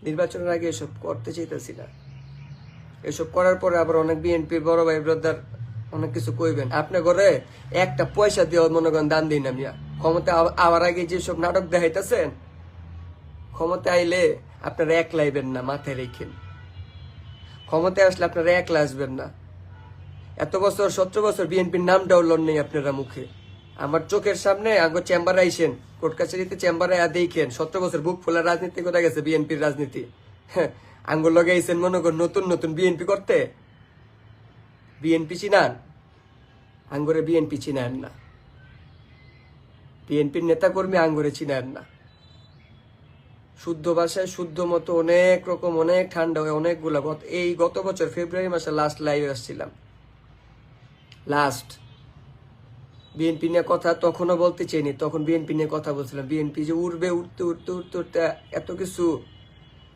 নির্বাচনের আগে এসব করতে চাইতেছি না। এসব করার পরে আবার অনেক বিএনপি বড় ভাই ব্রাদার অনেক কিছু কইবেন। আপনি ঘরে একটা পয়সা দিয়ে মনে করেন দান দিন না মিয়া। ক্ষমতা আওয়ার আগে যেসব নাটক দেখাইতেছেন, ক্ষমতা আইলে আপনারা একলা আইবেন না, মাথায় রেখেন। ক্ষমতায় আসলে আপনারা একলা আসবেন না। এত বছর 17 বছর বিএনপির নামটাও লন নেই আপনারা মুখে। আমার চোখের সামনে আগে চেম্বারে আইসেন, কোর্ট কাছারিতে চেম্বারে দেখেন 17 বছর বুক ফোলা রাজনীতি কোথায় গেছে, বিএনপির রাজনীতি। আঙ্গুল লগে আইসেন মনে করেন নতুন নতুন বিএনপি করতে। বিএনপি চিনান? আঙ্গুরে বিএনপি চিনান না। বিএনপির নেতাকর্মী আঙ্গুরে চিনান না। শুদ্ধ ভাষায় শুদ্ধ মতো অনেক রকম অনেক ঠান্ডা হয়ে অনেকগুলা গত বছর ফেব্রুয়ারি মাসে লাস্ট লাইভে আসছিলাম। লাস্ট বিএনপি নিয়ে কথা তখনও বলতে চাইনি, তখন বিএনপি নিয়ে কথা বলছিলাম। বিএনপি যে উঠবে, উঠতে উঠতে উঠতে উঠতে এত কিছু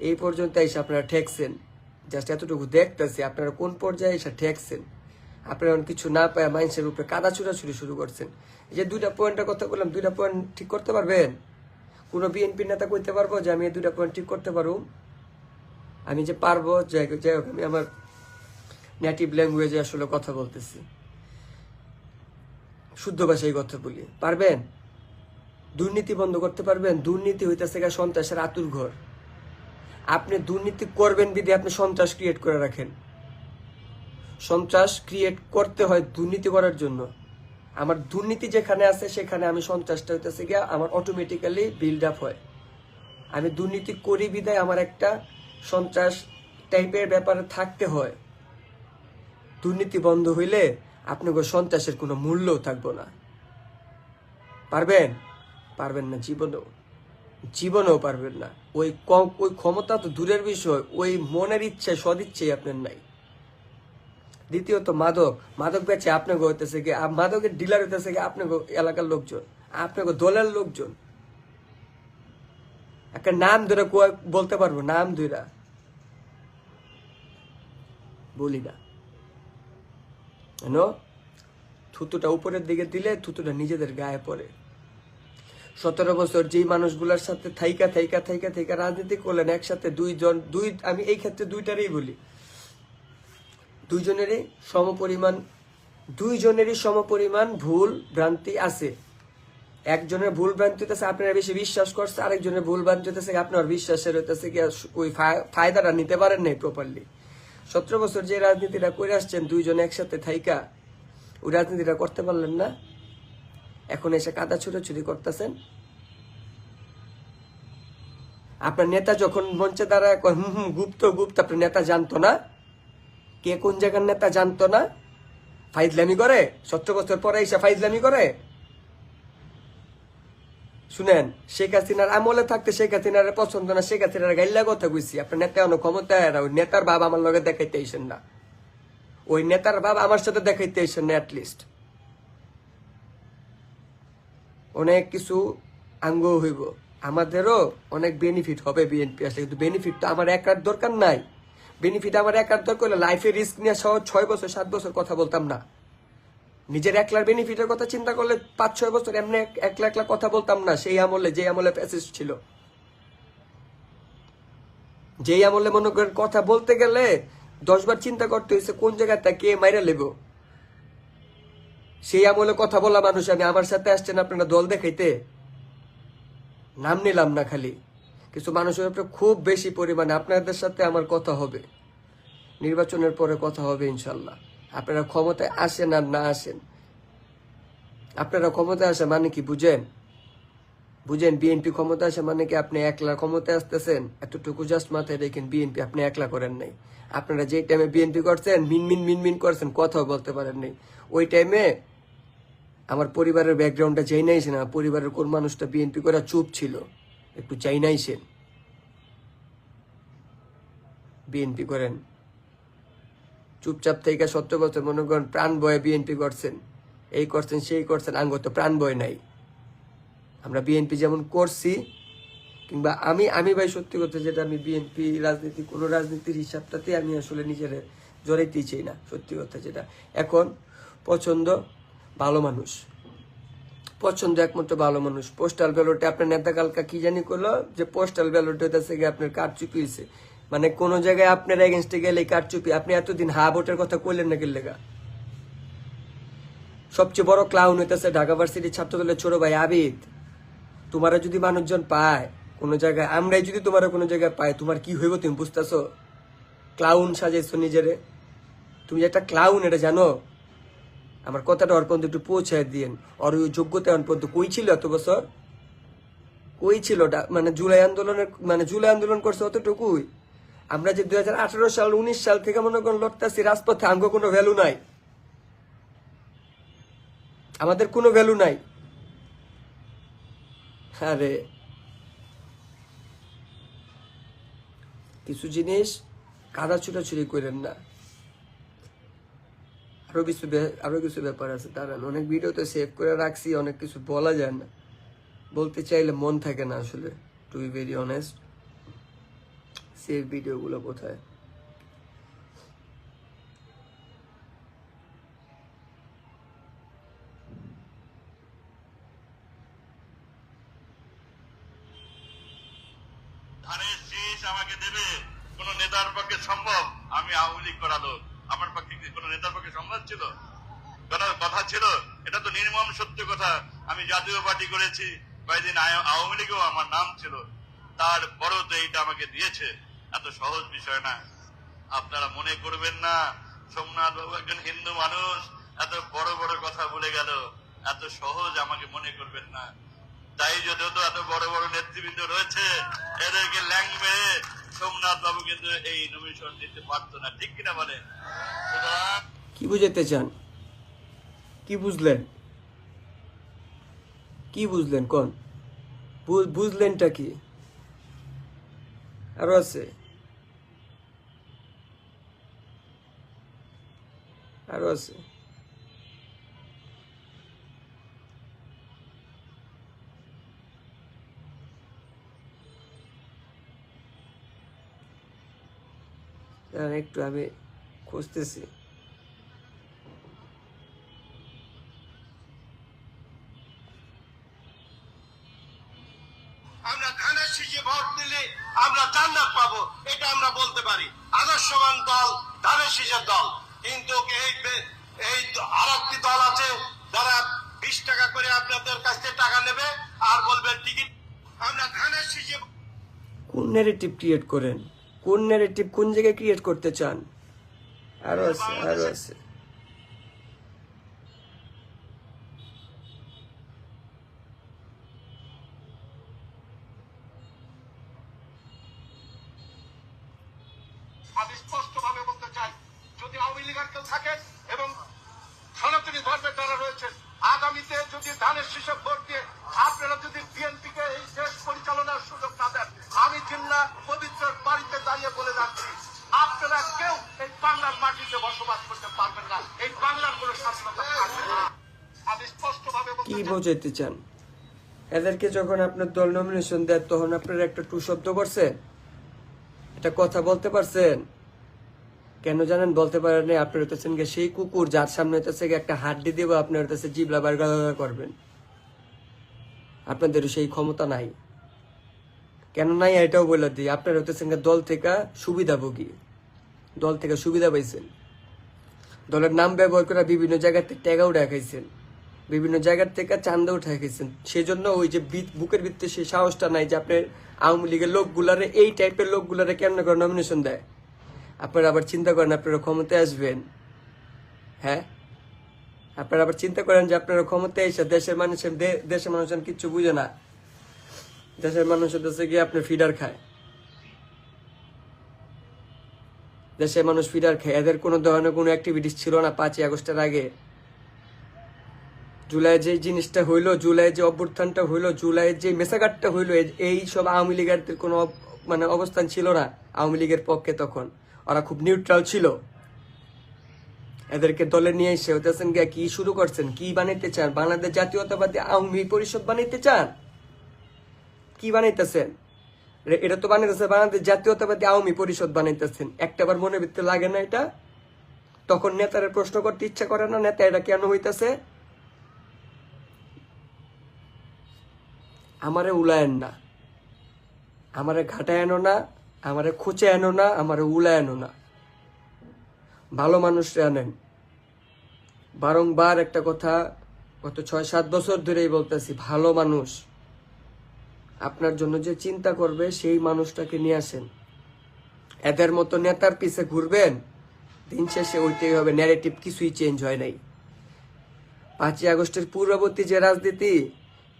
এই পর্যন্ত এসে আপনারা ঠেকছেন। জাস্ট এতটুকু দেখতেছি আপনারা কোন পর্যায়ে এসে ঠেকছেন। আপনারা কিছু না পায় মানুষের উপরে কাদা ছুড়াছুড়ি শুরু করছেন। এই যে 2টা পয়েন্টের কথা বললাম, 2টা পয়েন্ট ঠিক করতে পারবেন? কোনো বিএনপি নেতা কইতে পারবো যে আমি এই 2টা পয়েন্ট ঠিক করতে পারবো? আমি যে পারবো, যাই হোক আমি আমার নেটিভ ল্যাঙ্গুয়েজে আসলে কথা বলতেছি, শুদ্ধ ভাষায় কথা বলি। পারবেন? দুর্নীতি বন্ধ করতে পারবেন? দুর্নীতি হইতেছে সন্ত্রাসের আতুর ঘর। আপনি দুর্নীতি করবেন বিধি আপনি সন্ত্রাস ক্রিয়েট করে রাখেন। সন্ত্রাস ক্রিয়েট করতে হয় দুর্নীতি করার জন্য। আমার দুর্নীতি যেখানে আছে সেখানে আমি সন্ত্রাসটা হইতেছে গিয়া আমার অটোমেটিক্যালি বিল্ড আপ হয়। আমি দুর্নীতি করি বিদায় আমার একটা সন্ত্রাস টাইপের ব্যাপারে থাকতে হয়। দুর্নীতি বন্ধ হইলে আপনাকে সন্ত্রাসের কোনো মূল্যও থাকবো না। পারবেন? পারবেন না, জীবনেও পারবেন না। ওই ক্ষমতা তো দূরের বিষয়, ওই মনের ইচ্ছায় সদিচ্ছাই আপনার নাই। দ্বিতীয়ত মাদক বেচে আপনাকে হইতেছে গিয়ে, মাদকের ডিলার হইতেছে গিয়ে আপনাকে এলাকার লোকজন, আপনাকে দলের লোকজন। একটা নাম ধরে বলতে পারবো, নাম ধরে বলি না। থুতুটা উপরের দিকে দিলে থুতুটা নিজেদের গায়ে পড়ে। 17 বছর যেই মানুষগুলোর সাথে থাইকা রাজনীতি করলেন একসাথে, আমি এই ক্ষেত্রে 2টারই বলি, দুইজনেরই সমপরিমাণ ভুল ভ্রান্তি আছে। একজনের ভুল ভ্রান্তি হইতেছে আপনারা বেশি বিশ্বাস করছে, আরেকজনের ভুল ভ্রান্তি হইতেছে আপনার বিশ্বাসের হইতেছে কি ওই ফায়দাটা নিতে পারেন নাই প্রপারলি। 17 বছর যে রাজনীতিটা করে আসছেন দুইজনে একসাথে থাইকা, ওই রাজনীতিটা করতে পারলেন না। এখন এসে কাদা ছুটাছুটি করতেছেন। আপনার নেতা যখন মঞ্চে দাঁড়ায় গুপ্ত আপনার নেতা জানতো না কে কোন জায়গার নেতা, জানতো না। ফাইজলামি করে 17 বছর পরে এসে ফাইজলামি করে। শুনেন, শেখ হাসিনার আমলে থাকতে শেখ হাসিনার পছন্দ না, শেখ হাসিনার গাইল্লা কথা কইছি। আপনার নেতা অনেক ক্ষমতা, ওই নেতার বাবা আমার লগে দেখাইতে আইসেন না, ওই নেতার বাবা আমার সাথে দেখাইতে আইসেন না। অ্যাটলিস্ট অনেক কিছু আঙ্গ হইব, আমাদেরও অনেক বেনিফিট হবে বিএনপি আসলে। কিন্তু বেনিফিট তো আমার একার দরকার নাই। বেনিফিট আমার একার দরকার হলে লাইফে রিস্ক নিয়ে 6 বছর 7 বছর কথা বলতাম না। নিজের একলার বেনিফিটের কথা চিন্তা করলে 5-6 বছর এমনি একলা কথা বলতাম না। সেই আমলে যে আমলে প্যাসেজ ছিল, যেই আমলে মনে করেন কথা বলতে গেলে 10 বার চিন্তা করতে হয়েছে কোন জায়গাটা কে মাইরা লেব। সেই আমলে কথা বলা মানুষ আমি, আমার সাথে আসছেন আপনারা দল দেখাইতে, নাম নিলাম না খালি। কিছু মানুষের উপরে খুব বেশি পরিমাণে আপনাদের সাথে আমার কথা হবে, নির্বাচনের পরে কথা হবে ইনশাল্লাহ। আপনারা ক্ষমতায় আসেন আর না আসেন, আপনারা ক্ষমতায় আসে মানে কি বুঝেন? বুঝেন বিএনপি ক্ষমতা আসে মানে কি আপনি একলা ক্ষমতায় আসতেছেন, এতটুকু জাস্ট মাথায় রেখেন। বিএনপি আপনি একলা করেন নাই। আপনারা যে টাইমে বিএনপি করছেন মিনমিন করছেন, কথাও বলতে পারেন নাই। ওই টাইমে আমার পরিবারের ব্যাকগ্রাউন্ডটা চাই নাইছেন, আমার পরিবারের কোন মানুষটা বিএনপি করে চুপ ছিল, একটু চাই নাইছেন। বিএনপি করেন চুপচাপ থেকে 17 বছর মনে করেন প্রাণ বয়ে বিএনপি করছেন, এই করছেন সেই করছেন, আঙ্গ তো প্রাণ বয় নাই। আমরা বিএনপি যেমন করছি, কিংবা আমি ভাই সত্যি কথা যেটা, আমি বিএনপি রাজনীতি কোনো রাজনীতির হিসাবটাতে আমি আসলে নিজের জড়াইতেই চাই না, সত্যি কথা যেটা। এখন পছন্দ ভালো মানুষ, পছন্দ একমাত্র ভালো মানুষ। পোস্টাল ব্যালটে আপনার নেতা কালকা কি জানি করলো যে পোস্টাল ব্যালটে হইতেছে গিয়ে আপনার কারচুপি হয়েছে, মানে কোন জায়গায় আপনার এগেনস্টে গেলে কারচুপি। আপনি এতদিন হা ভোটের কথা কইলেন না গেলেগা। সবচেয়ে বড় ক্লাউন হইতেছে ঢাকা ভার্সিটির ছাত্রদলের ছোট ভাই আবিদ। তোমারা যদি মানুষজন পায় কোন জায়গায়, আমরাই যদি তোমার কোনো জায়গায় পাই, তোমার কি হইব তুমি বুঝতেছো? ক্লাউন সাজাইছো নিজেরে, তুমি যে একটা ক্লাউন এটা জানো? আমার কথাটা ওর পর্যন্ত একটু পৌঁছায় দিয়েন। ওর ওই যোগ্যতা এখন পর্যন্ত কই ছিল এত বছর? কই ছিল? মানে জুলাই আন্দোলন করছে অতটুকুই। আমরা যে 2018 সাল 19 সাল থেকে মনে করেন লড়তেছি রাজপথে, আঙ্গ কোনো ভ্যালু নাই, আমাদের কোনো ভ্যালু নাই। আরে কিছু জিনিস কাদা ছুটাছুটি করেন না। আরো কিছু ব্যাপার আছে, দাঁড়ান, অনেক ভিডিও তো সেভ করে রাখছি, অনেক কিছু বলা যায় না, বলতে চাইলে মন থাকে না আসলে, to be very honest. Save ভিডিওগুলো কোথায়? ধানের শীষ আমাকে দেবে কোন নেতার পক্ষে সম্ভব? আমি আওয়ামী লীগ করা লোক, আমার পক্ষে কি কোন নেতার পক্ষে সম্ভব ছিল? কথা ছিল, এটা তো নির্মম সত্য কথা। আমি জাতীয় পার্টি করেছি, কয়েকদিন আওয়ামী লীগেও আমার নাম ছিল, তারপরেও তো এইটা আমাকে দিয়েছে। এত সহজ বিষয় না, আপনারা মনে করবেন না সোমনাথ বাবু একজন হিন্দু মানুষ এত বড় বড় কথা বলে গেল, এত সহজ আমাকে মনে করবেন না। তাই যদি তো এত বড় বড় নেতৃবৃন্দ রয়েছে, এদেরকে ল্যাং মেরে সোমনাথ বাবু কিন্তু এই নমিনেশন দিতে পারতো না, ঠিক কিনা বলে? কি বুঝাতে চান? কি বুঝলেন? কি বুঝলেন কোন? বুঝলেনটা কি? আরো আছে, আরো আছে। একটু আমি খুঁজতেছি। আমরা ধানের শীষে ভোট দিলে আমরা জান্নাত পাবো, এটা আমরা বলতে পারি। আদর্শবান দল ধানের শীষের দল, কিন্তু এই আর একটি দল আছে যারা 20 টাকা করে আপনাদের কাছ থেকে টাকা নেবে আর বলবে টিকিট। আমরা ধানের শীষে কোন ন্যারেটিভ ক্রিয়েট করেন? কোন ন্যারেটিভ কোন জায়গায় ক্রিয়েট করতে চান? আরো আছে, আরো আছে। আমি স্পষ্ট ভাবে বলতে চাই, যদি আওয়ামী লীগের কেউ থাকেন এবং সনাতনী ধর্মের যারা রয়েছেন, আগামীতে যদি ধানের শীষে ভোট দিয়ে আপনারা যদি বিএনপি কে এই দেশ পরিচালনার সুযোগ না দেন, আমি জিন্না পবিত্র বাড়িতে দাঁড়িয়ে বলে যাচ্ছি, আপনারা কেউ এই বাংলার মাটিতে বসবাস করতে পারবেন না, এই বাংলার কোনো স্বাধীনতা থাকবে না। আমি স্পষ্ট ভাবে কি বোঝাইতে চান? এদেরকে যখন আপনার দল নমিনেশন দেয় তখন আপনারা একটা টু শব্দ করছেন, একটা কথা বলতে পারছেন? কেন জানেন বলতে পারেন? আপনার হইতেছেন সেই কুকুর যার সামনে হইতেছে একটা হাড্ডি দেব, আপনার হইতেছে জিবলা বার করবেন। আপনাদের সেই ক্ষমতা নাই। কেন নাই এটাও বলে দিই, আপনার হইতেছেন দল থেকে সুবিধাভোগী, দল থেকে সুবিধা পাইছেন, দলের নাম ব্যবহার করে বিভিন্ন জায়গাতে টেকা উঠে খাইছেন, বিভিন্ন জায়গার থেকে চান্দা উঠে খাইছেন। সেই জন্য ওই যে বুকের ভিত্তিতে সেই সাহসটা নাই যে আপনার আওয়ামী লীগের লোকগুলারে, এই টাইপের লোকগুলারে কেমন করে নমিনেশন দেয়। আপনারা আবার চিন্তা করেন আপনারা ক্ষমতায় আসবেন, হ্যাঁ? আপনারা আবার চিন্তা করেন যে আপনারা ক্ষমতায় এসে দেশের মানুষের কিচ্ছু বুঝে না, দেশের মানুষ হচ্ছে গিয়ে আপনার ফিডার খায়, দেশের মানুষ ফিডার খায়। এদের কোনো ধরনের কোনো অ্যাক্টিভিটিস ছিল না 5ই আগস্টের আগে। জুলাই যে জিনিসটা হইলো, জুলাই যে অভ্যুত্থানটা হইলো, জুলাইয়ের যে মেসাকাটটা হইলো, এই সব আওয়ামী লীগের কোনো মানে অবস্থান ছিল না আওয়ামী লীগের পক্ষে। তখন ওরা খুব নিউট্রাল ছিল। এদেরকে দলে নিয়ে এসে হতেছেন গিয়া কি শুরু করছেন, কি বানাইতে চান? বাংলাদেশ জাতীয়তাবাদী আওয়ামী পরিষদ বানাইতে চান? কি বানাইতেছেন? এটা তো বানাইতেছে বাংলাদেশ জাতীয়তাবাদী আওয়ামী পরিষদ বানাইতেছেন। একটাবার মনে ভিতরে লাগে না এটা? তখন নেতারা প্রশ্ন করতে ইচ্ছা করে না, নেতা এটা কেন হইতেছে? আমারে উলায়েন না, আমারে ঘাটায় আনো না, আমারে খুঁচে আনো না, আমারে উলায় আনো না, ভালো মানুষরা আনেন। বারংবার একটা কথা গত 6-7 বছর ধরেই বলতেছি, ভালো মানুষ আপনার জন্য যে চিন্তা করবে সেই মানুষটাকে নিয়ে আসেন। এদের মতো নেতার পিছে ঘুরবেন, দিন শেষে ওইটাই হবে ন্যারেটিভ। কিছুই চেঞ্জ হয় নাই। 5ই আগস্টের পূর্ববর্তী যে রাজনীতি,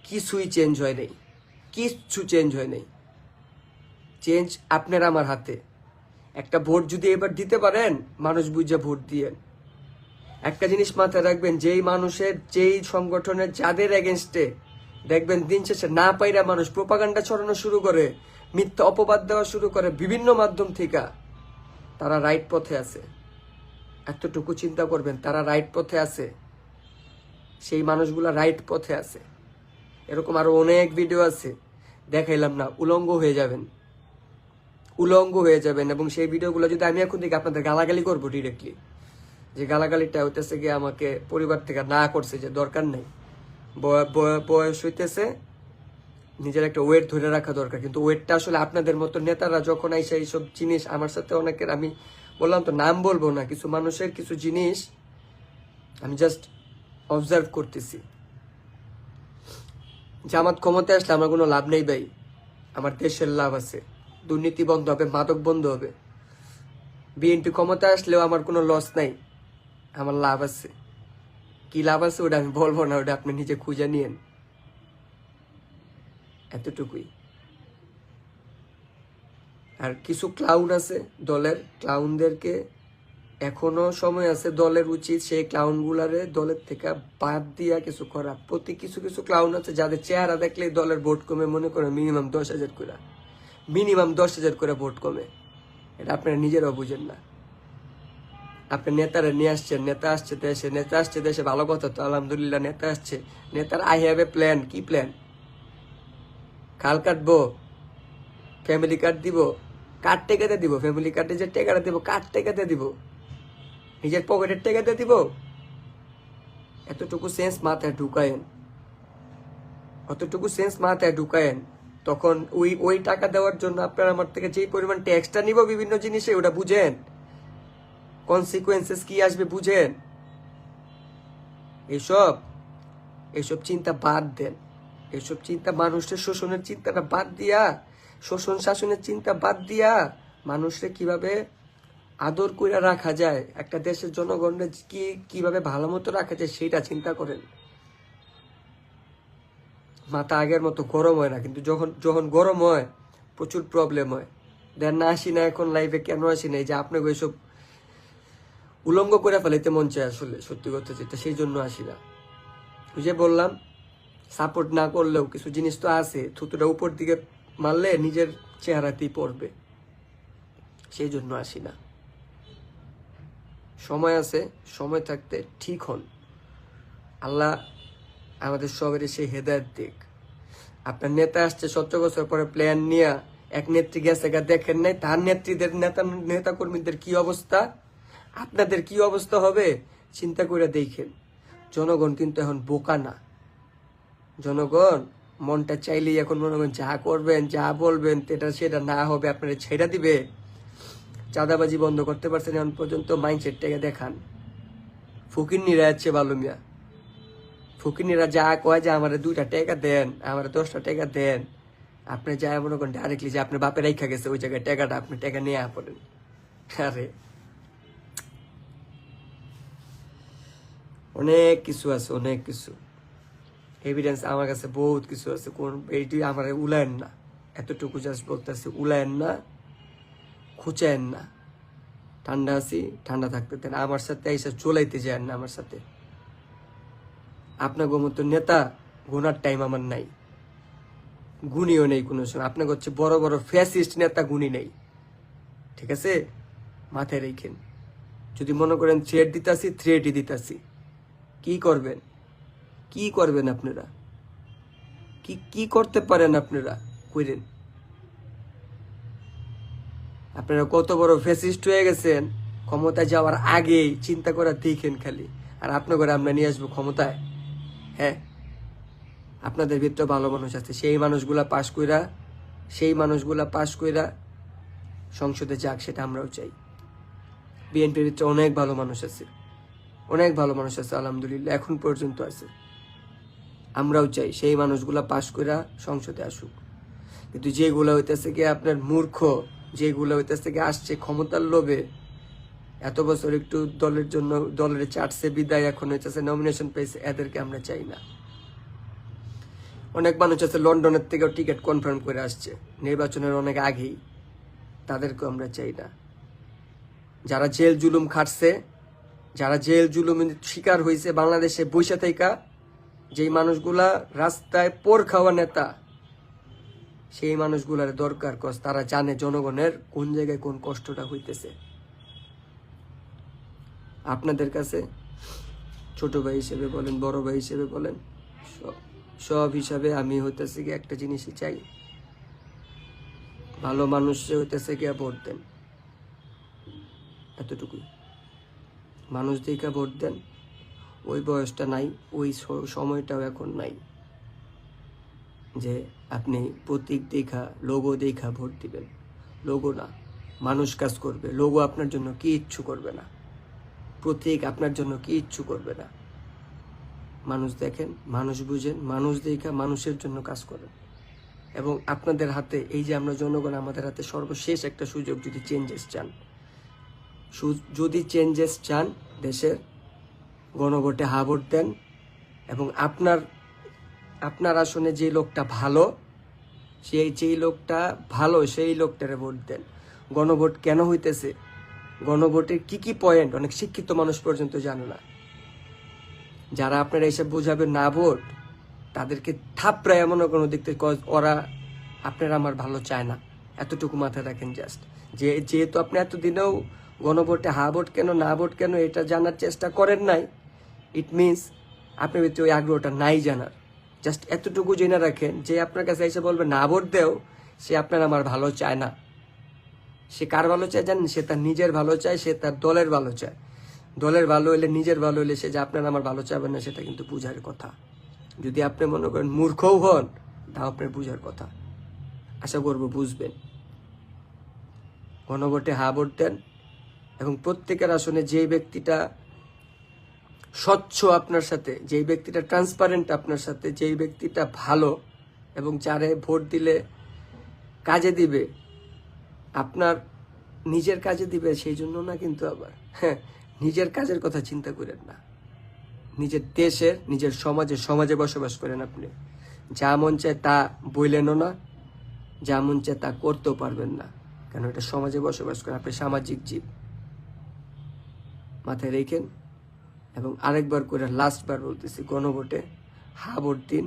কিছুই চেঞ্জ হয় নাই, কিচ্ছু চেঞ্জ হয় নাই। চেঞ্জ আপনার আমার হাতে। একটা ভোট যদি এবার দিতে পারেন, মানুষ বুঝে ভোট দিয়েন। একটা জিনিস মাথায় রাখবেন, যেই মানুষের, যেই সংগঠনের, যাদের এগেনস্টে দেখবেন দিন শেষে না পাইরা মানুষ প্রোপাগান্ডা ছড়ানো শুরু করে, মিথ্যা অপবাদ দেওয়া শুরু করে বিভিন্ন মাধ্যম থেকে, তারা রাইট পথে আছে। এতটুকু চিন্তা করবেন, তারা রাইট পথে আছে। সেই মানুষগুলা রাইট পথে আছে। এরকম আরো অনেক ভিডিও আছে, দেখাইলাম না, উলঙ্গ হয়ে যাবেন, উলঙ্গ হয়ে যাবেন। এবং সেই ভিডিওগুলো যদি আমি এখন দেখি, আপনাদের গালাগালি করবো ডিরেক্টলি। যে গালাগালিটা হইতেছে গিয়ে আমাকে পরিবার থেকে না করছে, যে দরকার নেই, বয়স হইতেছে, নিজের একটা ওয়েট ধরে রাখা দরকার। কিন্তু ওয়েটটা আসলে আপনাদের মতো নেতারা যখন আইসা এইসব জিনিস আমার সাথে অনেকের, আমি বললাম তো নাম বলবো না, কিছু মানুষের কিছু জিনিস আমি জাস্ট অবজার্ভ করতেছি। জামাত ক্ষমতায় আসলে আমার কোনো লাভ নেই ভাই, আমার দেশের লাভ আছে। দুর্নীতি বন্ধ হবে, মাদক বন্ধ হবে। বিএনপি ক্ষমতায় আসলেও আমার কোনো লস নাই, আমার লাভ আছে। কি লাভ আছে ওটা আমি বলবো না, ওটা আপনি নিজে খুঁজে নিয়েন। এতটুকুই। আর কিছু ক্লাউন আছে দলের, ক্লাউনদেরকে এখনো সময় আছে, দলের উচিত সেই ক্লাউনগুলারে দলের থেকে বাদ দিয়া কিছু করা। প্রতি কিছু কিছু ক্লাউন আছে যাদের চেহারা দেখলে দলের ভোট কমে, মনে করেন মিনিমাম 10,000 করে, মিনিমাম 10,000 করে ভোট কমে। এটা আপনারা নিজেরাও বুঝেন না। আপনি নেতারা নিয়ে আসছেন, নেতা আসছে দেশে, নেতা আসছে দেশে, ভালো কথা তো, আলহামদুলিল্লাহ নেতা আসছে। নেতার আই হ্যাভ এ প্ল্যান। কি প্ল্যান? খাল কাটবো, ফ্যামিলি কার্ড দিব, কার্ড টেকাতে দিব, ফ্যামিলি কার্ডে যে টেকাটা দিব, কার্ড টেকাতে দিব, নিজের পকেটের টেকাতে দিব। এতটুকু সেন্স মাথায় ঢুকায়েন, অতটুকু সেন্স মাথায় ঢুকায়েন। তখন ওই টাকা দেওয়ার জন্য আপনার আমার থেকে যেই পরিমাণ ট্যাক্সটা নিব বিভিন্ন জিনিসে, ওটা বুঝেন, কনসিকুয়েন্সেস কি আসবে বুঝেন। এইসব চিন্তা বাদ দেন। এইসব চিন্তা, মানুষের শোষণের চিন্তাটা বাদ দিয়া, শোষণ শাসনের চিন্তা বাদ দিয়া, মানুষকে কিভাবে আদর করে রাখা যায়, একটা দেশের জনগণের কিভাবে ভালো মতো রাখা যায় সেটা চিন্তা করেন। মাথা আগের মতো গরম হয় না, কিন্তু যখন গরম হয় প্রচুর প্রবলেম হয়। দেন না আসি না এখন লাইফে, কেন আসি না? এই যে আপনাকে ওইসব উলঙ্গ করে ফেলাইতে মন চায় আসলে, সত্যি কথা যেটা, সেই জন্য আসি না। ওই যে বললাম, সাপোর্ট না করলেও কিছু জিনিস তো আছে, থুতুটা উপর দিকে মারলে নিজের চেহারাতেই পড়বে, সেই জন্য আসি না। সময় আছে, সময় থাকতে ঠিক হন। আল্লাহ আমাদের সবারই সেই হেদায়েত দিক। আপনার নেতা আসছে 17 বছর পরে প্ল্যান নিয়ে, এক নেত্রী গেছে গা, দেখেন নাই তার নেত্রীদের, নেতা কর্মীদের কি অবস্থা, আপনাদের কি অবস্থা হবে চিন্তা করে দেখেন। জনগণ কিন্তু এখন বোকা না। জনগণ মনটা চাইলেই এখন মনে করেন যা করবেন, যা বলবেন, সেটা না হবে, আপনারা ছেড়ে দিবে। চাঁদাবাজি বন্ধ করতে পারছেন এখন পর্যন্ত, মাইন্ডসেটটাকে দেখান। ফকিন্নিরা যাচ্ছে ভালো মিয়া, ফকিন্নিরা যা কয় যে আমার 2টা টাকা দেন, আমার 10টা টাকা দেন, আপনি যা মনে করেন ডাইরেক্টলি যে আপনার বাপের রেখা গেছে ওই জায়গায় টাকাটা, আপনি টাকা নিয়ে পড়েন। আরে অনেক কিছু আছে, অনেক কিছু। এভিডেন্স আমার কাছে বহুত কিছু আছে, কোন এইটি আমার উলায়েন না, এতটুকু জাস্ট বলতেছি, উলায়েন না, খুঁচায়েন না, ঠান্ডা আছি, ঠান্ডা থাকতে দেন, আমার সাথে এসে চলাইতে যান না আমার সাথে। আপনার মতো নেতা গুনার টাইম আমার নাই, গুণীও নেই কোনো সময়। আপনাকে হচ্ছে বড় বড় ফ্যাসিস্ট নেতা গুণী নেই, ঠিক আছে? মাথায় রেখেন। যদি মনে করেন থ্রেট দিতাছি, থ্রেটই দিতাছি। কি করবেন, কি করবেন আপনারা, কি করতে পারেন আপনারা কইরেন। আপনারা কত বড় ফ্যাসিস্ট হয়ে গেছেন ক্ষমতায় যাওয়ার আগেই, চিন্তা করা দেখেন খালি। আর আপনার ঘরে আমরা নিয়ে আসবো ক্ষমতায়? হ্যাঁ, আপনাদের ভিতরে ভালো মানুষ আছে, সেই মানুষগুলা পাশ কইরা সংসদে যাক, সেটা আমরাও চাই। বিএনপির ভিতরে অনেক ভালো মানুষ আছে, আলহামদুলিল্লাহ, এখন পর্যন্ত আছে। আমরাও চাই সেই মানুষগুলা পাশ কইরা সংসদে আসুক। কিন্তু যেগুলা হইতেছে কি আপনার মূর্খ, যেগুলো হইতেছে কি আসছে ক্ষমতার লোভে, এত বছর একটু দলের জন্য দলের চাটছে বিদায়, এখন হইতেছে নমিনেশন পেয়েছে, এদেরকে আমরা চাই না। অনেক মানুষ আছে লন্ডনের থেকেও টিকিট কনফার্ম করে আসছে নির্বাচনের অনেক আগেই, তাদেরকেও আমরা চাই না। যারা জেল জুলুম খাটছে, যারা জেল জুলুমের শিকার হয়েছে বাংলাদেশে বৈশা থেকে, যেই মানুষগুলা রাস্তায় পোর খাওয়া নেতা, সেই মানুষগুলার দরকার, কজ তারা জানে জনগণের কোন জায়গায় কোন কষ্টটা হইতেছে। আপনাদের কাছে ছোট ভাই হিসেবে বলেন, বড় ভাই হিসেবে বলেন, সব হিসাবে আমি হইতেছে কি একটা জিনিসই চাই, ভালো মানুষ হইতেছে গিয়া ভোট দেন, এতটুকুই। মানুষ দেখা ভোট দেন। ওই বয়সটা নাই, ওই সময়টাও এখন নাই যে আপনি প্রতীক দেখা, লোগো দেখা ভোট দিবেন। লোগো না, মানুষ কাজ করবে। লোগো আপনার জন্য কি ইচ্ছু করবে না, প্রতীক আপনার জন্য কি ইচ্ছু করবে না। মানুষ দেখেন, মানুষ বুঝেন, মানুষ দেখা মানুষের জন্য কাজ করেন। এবং আপনাদের হাতে, এই যে আমরা জনগণ, আমাদের হাতে সর্বশেষ একটা সুযোগ, যদি চেঞ্জেস চান দেশের, গণভোটে হা ভোট দেন। এবং আপনার আসনে যে লোকটা ভালো, সেই লোকটারে ভোট দেন। গণভোট কেন হইতেছে, গণভোটের কি পয়েন্ট অনেক শিক্ষিত মানুষ পর্যন্ত জানে না। যারা আপনারা এসব বোঝাবে না ভোট, তাদেরকে থাপড়ায় এমন কোনো দিক থেকে, ওরা আপনারা আমার ভালো চায় না, এতটুকু মাথায় রাখেন। জাস্ট যেহেতু আপনি এতদিনেও গণভোটে হা ভোট কেন না ভোট কেন এটা জানার চেষ্টা করেন নাই, ইট মিনস আপনার ভিতরে ওই আগ্রহটা নাই জানার। জাস্ট এতটুকু জেনে রাখেন, যে আপনার কাছে এসে বলবে না ভোট দেও, সে আপনার আমার ভালো চায় না। সে কার ভালো চায় জানেন? সে তার নিজের ভালো চায়, সে তার দলের ভালো চায়। দলের ভালো হইলে, নিজের ভালো হইলে, সে যে আপনার আমার ভালো চাইবেন না, সেটা কিন্তু বুঝার কথা। যদি আপনি মনে করেন মূর্খও হন, তাও আপনার বুঝার কথা। আশা করবো বুঝবেন। গণভোটে হা ভোট দেন। এবং প্রত্যেকের আসনে যে ব্যক্তিটা স্বচ্ছ আপনার সাথে, যেই ব্যক্তিটা ট্রান্সপারেন্ট আপনার সাথে, যেই ব্যক্তিটা ভালো এবং যারে ভোট দিলে কাজে দিবে, আপনার নিজের কাজে দিবে, সেই জন্য না কিন্তু আবার, হ্যাঁ, নিজের কাজের কথা চিন্তা করেন না। নিজের দেশের, নিজের সমাজে বসবাস করেন আপনি। যা মন চায় তা বললেনও না, যা মন চায় তা করতেও পারবেন না, কেন এটা সমাজে বসবাস করেন, আপনি সামাজিক জীব। মাথায় রেখেন। এবং আরেকবার করে লাস্টবার বলতেছি, গণভোটে হা ভোট দিন।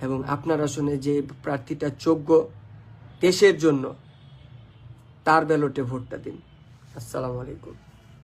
এবং আপনার আসনে যে প্রার্থীটা যোগ্য দেশের জন্য, তার ব্যালটে ভোটটা দিন। আসসালামু আলাইকুম।